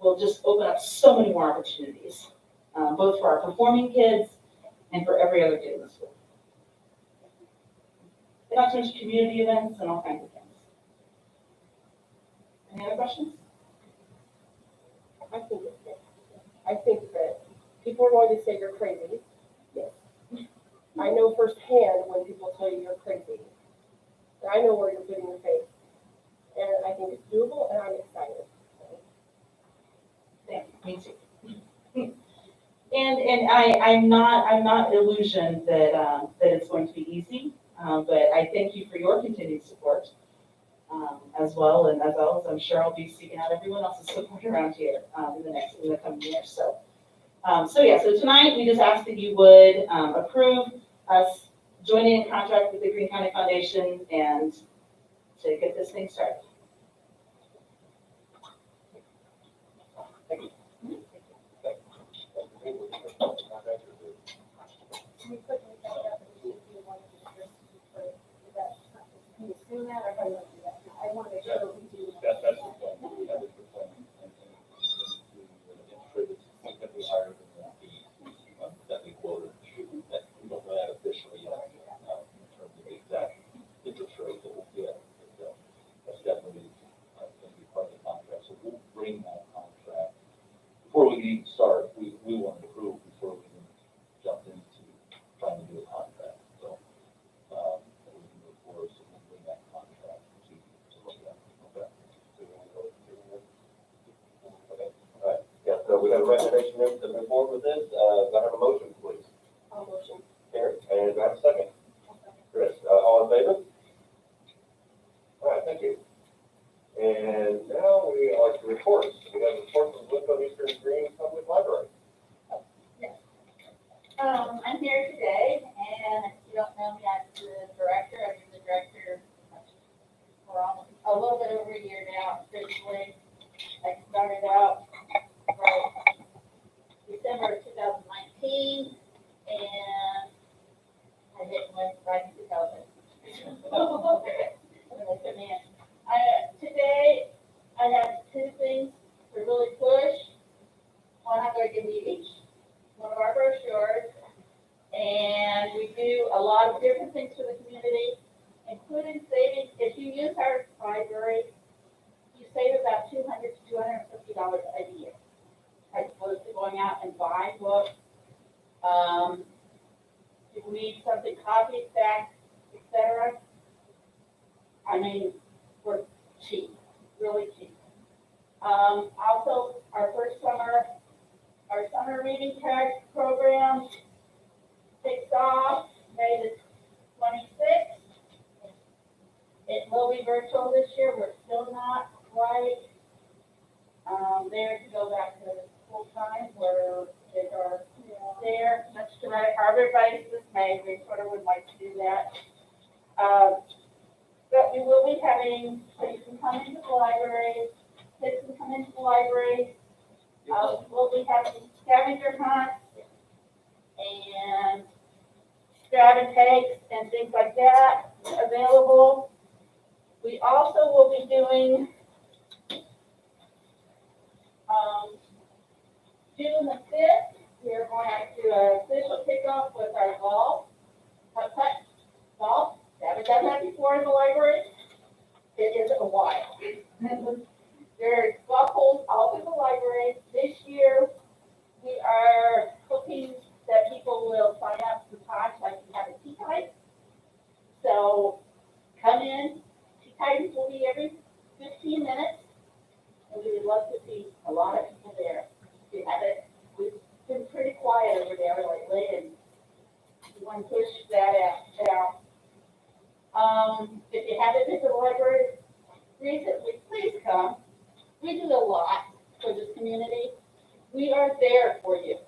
will just open up so many more opportunities, both for our performing kids and for every other kid in the school. And not to mention community events and all kinds of things. Any other questions? I think it's good. I think that people are going to say you're crazy. Yes. I know firsthand when people tell you you're crazy. And I know where you're putting your faith. And I think it's doable and I'm excited. Yeah, me too. And I'm not illusioned that, that it's going to be easy, but I thank you for your continued support, as well, and as well as I'm sure I'll be seeking out everyone else's support around here, in the coming years, so. So tonight, we just ask that you would, approve us joining in contract with the Green County Foundation and to get this thing started. Can we put in that up and see if you want to just for that? Can you assume that or how do you want to do that? I want to make sure we do. That's the plan. That is the plan. And the interest rate is significantly higher than that we quoted. That we don't know that officially yet, in terms of the exact interest rate that we'll get. But, that's definitely going to be part of the contract. So we'll bring that contract before we can even start. We want to approve before we can jump into trying to do a contract. So, we can move forward. So we'll bring that contract to look at. Okay. Okay, all right. Yeah, so we have a recommendation to move forward with this. Do I have a motion, please? I'll motion. Karen, and do I have a second? Chris, all in favor? All right, thank you. And now we are to reports. We have a report from Bloomfield Eastern Green Public Library. I'm here today, and if you don't know me, I'm the director. I've been the director for almost a little bit over a year now, officially. I started out right December of 2019, and I hit one right in 2000. When they put me in. Today, I have two things to really push. One I'm going to give you each one of our brochures, and we do a lot of different things for the community, including saving. If you use our library, you save about $200 to $250 a year, as opposed to going out and buying books. If you need something copied back, etc. I mean, we're cheap, really cheap. Also, our summer reading tag program kicks off May the 26th. It will be virtual this year. We're still not quite there to go back to full time where they are there, much to everybody's dismay. We sort of would like to do that. But we will be having, so you can come into the library, kids can come into the library. We'll be having scavenger hunts and grab and takes and things like that available. We also will be doing June the 5th. We are going to do an official kickoff with our golf. Golf. Haven't done that before in the library. It is a while. There's golf holes all through the library. This year, we are hoping that people will sign up for times like we have a tea time. So come in. Tea times will be every 15 minutes. And we would love to see a lot of people there. We haven't, we've been pretty quiet over there lately, and we want to push that out. If you haven't been to the library recently, please come. We do a lot for this community. We are there for you.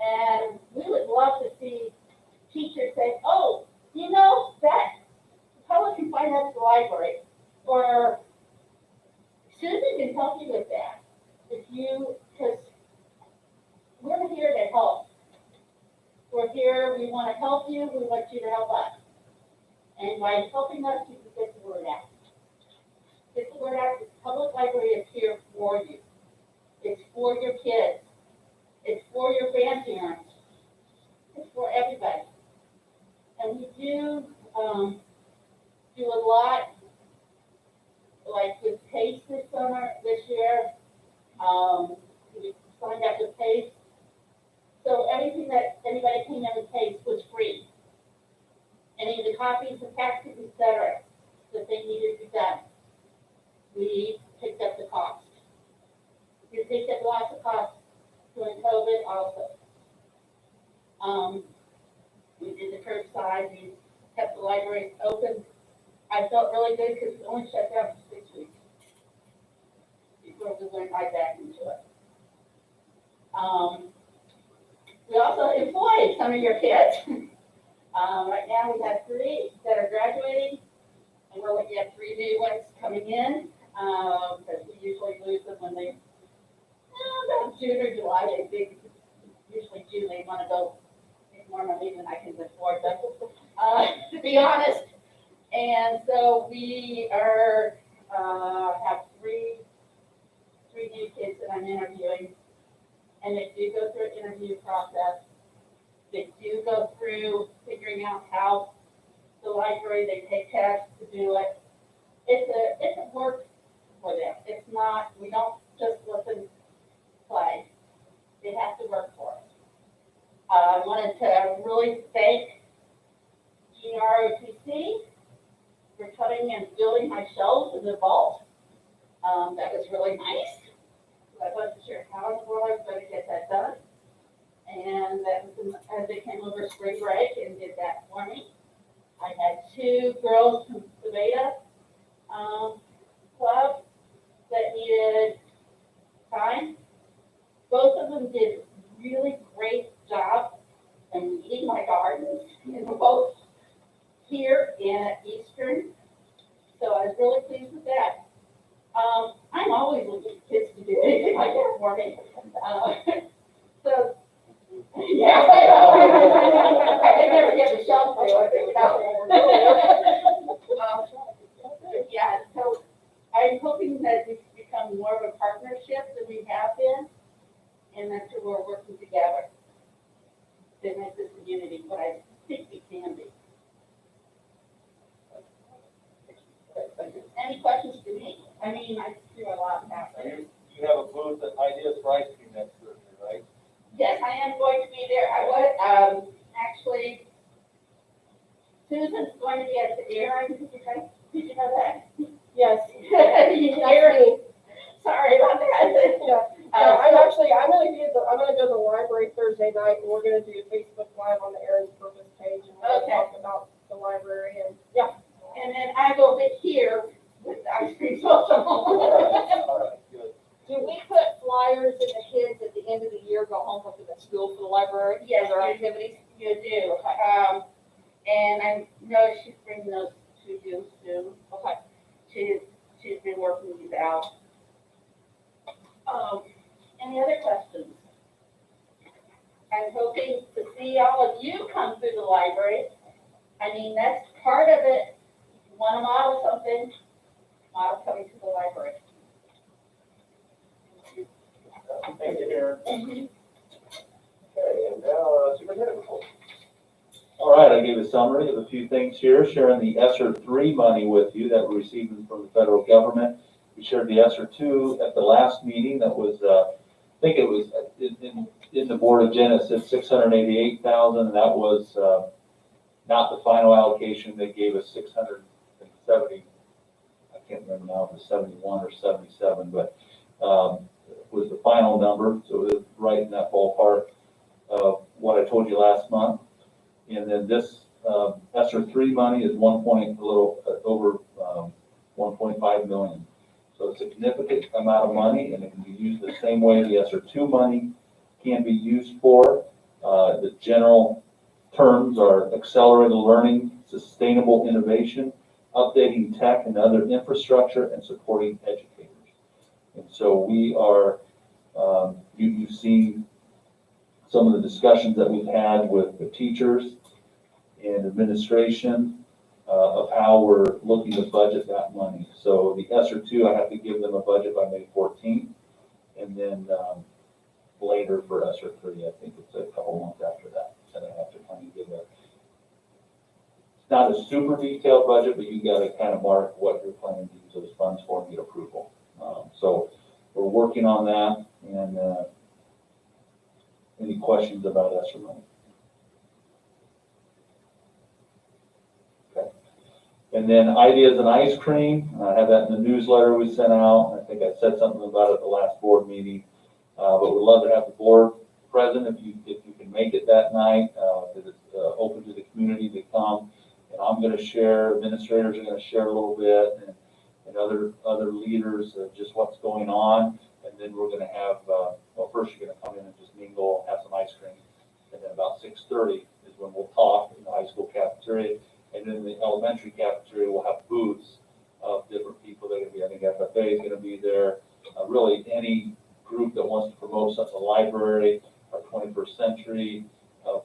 And we would love to see teachers say, oh, you know, that Public Finance Library, or Susan can help you with that. Because we're here to help. We're here, we want to help you, we want you to help us. And by helping us, you can get the word out. Get the word out, the public library is here for you. It's for your kids. It's for your grandparents. It's for everybody. We signed up with PACE. So everything that anybody came in with PACE was free. Any of the copies, the taxes, et cetera, that they needed to be done, we picked up the cost. We picked up lots of costs during COVID also. We did the curbside, we kept the library open. I felt really good because we only shut down for 6 weeks before we went right back into it. We also employed some of your kids. Right now we have 3 that are graduating, and we're looking at 3 new ones coming in, because we usually lose them when they, about June or July, usually June, they want to go make more money than I can afford, but, to be honest. And so we are, have 3 new kids that I'm interviewing, and they do go through an interview process. They do go through figuring out how the library, they take tests to do it. It's a work for them. It's not, we don't just let them play. They have to work for us. I wanted to really thank GROTC for coming and building my shelves in the vault. That was really nice. I wasn't sure how in the world I was going to get that done. And that was as they came over spring break and did that for me. I had 2 girls from the Beta club that needed time. Both of them did really great job in weeding my gardens, and we're both here and at Eastern. So I was really pleased with that. I'm always looking for kids to do anything like that for me. So, yeah. I could never get the shelf through, I think, without yeah, so I'm hoping that we can become more of a partnership than we have been, and that we're working together to make this community what I think we can be. Any questions for me? I mean, I threw a lot out there. You have a booth at Ideas for Ice Cream next Thursday, right? Yes, I am going to be there. I was, actually, Susan's going to be at the Aaron, did you know that? Yes. Aaron, sorry about that. Yeah. I'm gonna be I'm gonna go to the library Thursday night, and we're gonna do a Facebook Live on the Aaron's Purpose page, and we're gonna Okay. talk about the library, and, yeah. And then I will be here with the ice cream social. All right, good. Do we put flyers in the kids at the end of the year, go home with the school for the library? Yes, for their you- activities? You do. And I know she's bringing those to you soon. Okay. She's been working these out. Any other questions? I'm hoping to see all of you come through the library. I mean, that's part of it. If you want to model something, model coming to the library. Thank you, Aaron. Okay, and now, Superintendent report. All right, I gave a summary of a few things here, sharing the ESSER 3 money with you that we're receiving from the federal government. We shared the ESSER 2 at the last meeting. That was, I think it was in the board agenda, it said 688,000. And that was not the final allocation. They gave us 670. I can't remember now if it was 71 or 77, but was the final number. So it was right in that ballpark of what I told you last month. And then this ESSER 3 money is a little over 1.5 million. So a significant amount of money, and it can be used the same way the ESSER 2 money can be used for. The general terms are accelerated learning, sustainable innovation, updating tech and other infrastructure, and supporting educators. And so we are, you've seen some of the discussions that we've had with the teachers and administration of how we're looking to budget that money. So the ESSER 2, I have to give them a budget by May 14th, and then later for ESSER 3, I think it's a couple months after that, and I have to kind of give a, it's not a super detailed budget, but you got to kind of mark what you're planning to use those funds for and get approval. So we're working on that, and, any questions about ESSER money? Okay. And then Ideas and Ice Cream, I have that in the newsletter we sent out. I think I said something about it at the last board meeting. But we'd love to have the board present if you can make it that night, because it's open to the community to come. And I'm gonna share, administrators are gonna share a little bit, and other leaders, just what's going on. And then we're gonna have, well, first you're gonna come in and just mingle, have some ice cream. And then about 6:30 is when we'll talk in the high school cafeteria. And then in the elementary cafeteria, we'll have booths of different people that are gonna be, I think FFA is gonna be there. Really any group that wants to promote such a library, our 21st century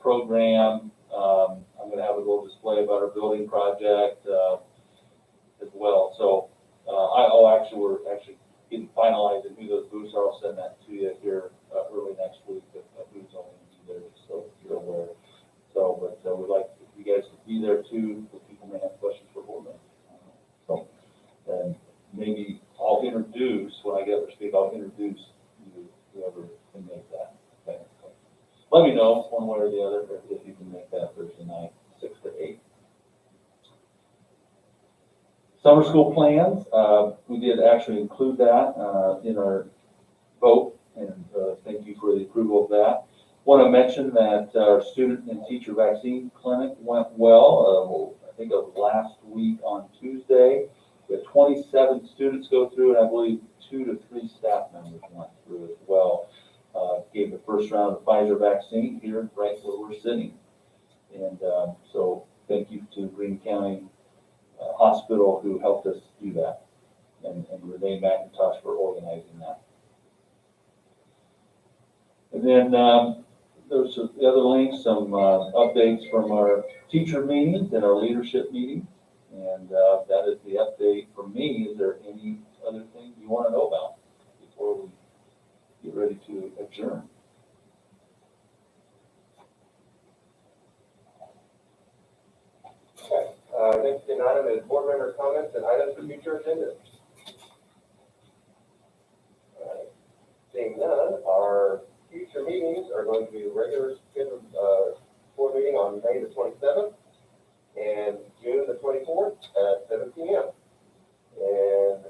program. I'm gonna have a little display about our building project as well. So we're actually getting finalized and who those booths are. I'll send that to you here early next week. Who's only gonna be there, just so you're aware. So, but we'd like you guys to be there too, because people may have questions for board members. So, and maybe I'll introduce, when I get up to speak, I'll introduce you, whoever can make that. Okay. Let me know one way or the other if you can make that Thursday night, 6 to 8. Summer school plans, we did actually include that in our vote, and thank you for the approval of that. Want to mention that our student and teacher vaccine clinic went well. I think it was last week on Tuesday. We had 27 students go through, and I believe 2 to 3 staff members went through as well. Gave the first round of Pfizer vaccine here, right where we're sitting. And so thank you to Greene County Hospital who helped us do that, and Renee McIntosh for organizing that. And then there's the other links, some updates from our teacher meetings and our leadership meetings. And that is the update from me. Is there any other thing you want to know about before we get ready to adjourn? Okay, next item is board member comments and items for future agendas. Alright. Seeing none, our future meetings are going to be regular scheduled board meeting on May the 27th and June the 24th at 7 p.m. And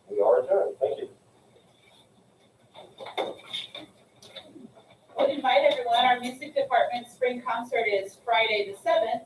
we are adjourned. Thank you. I would invite everyone, our music department spring concert is Friday the 7th.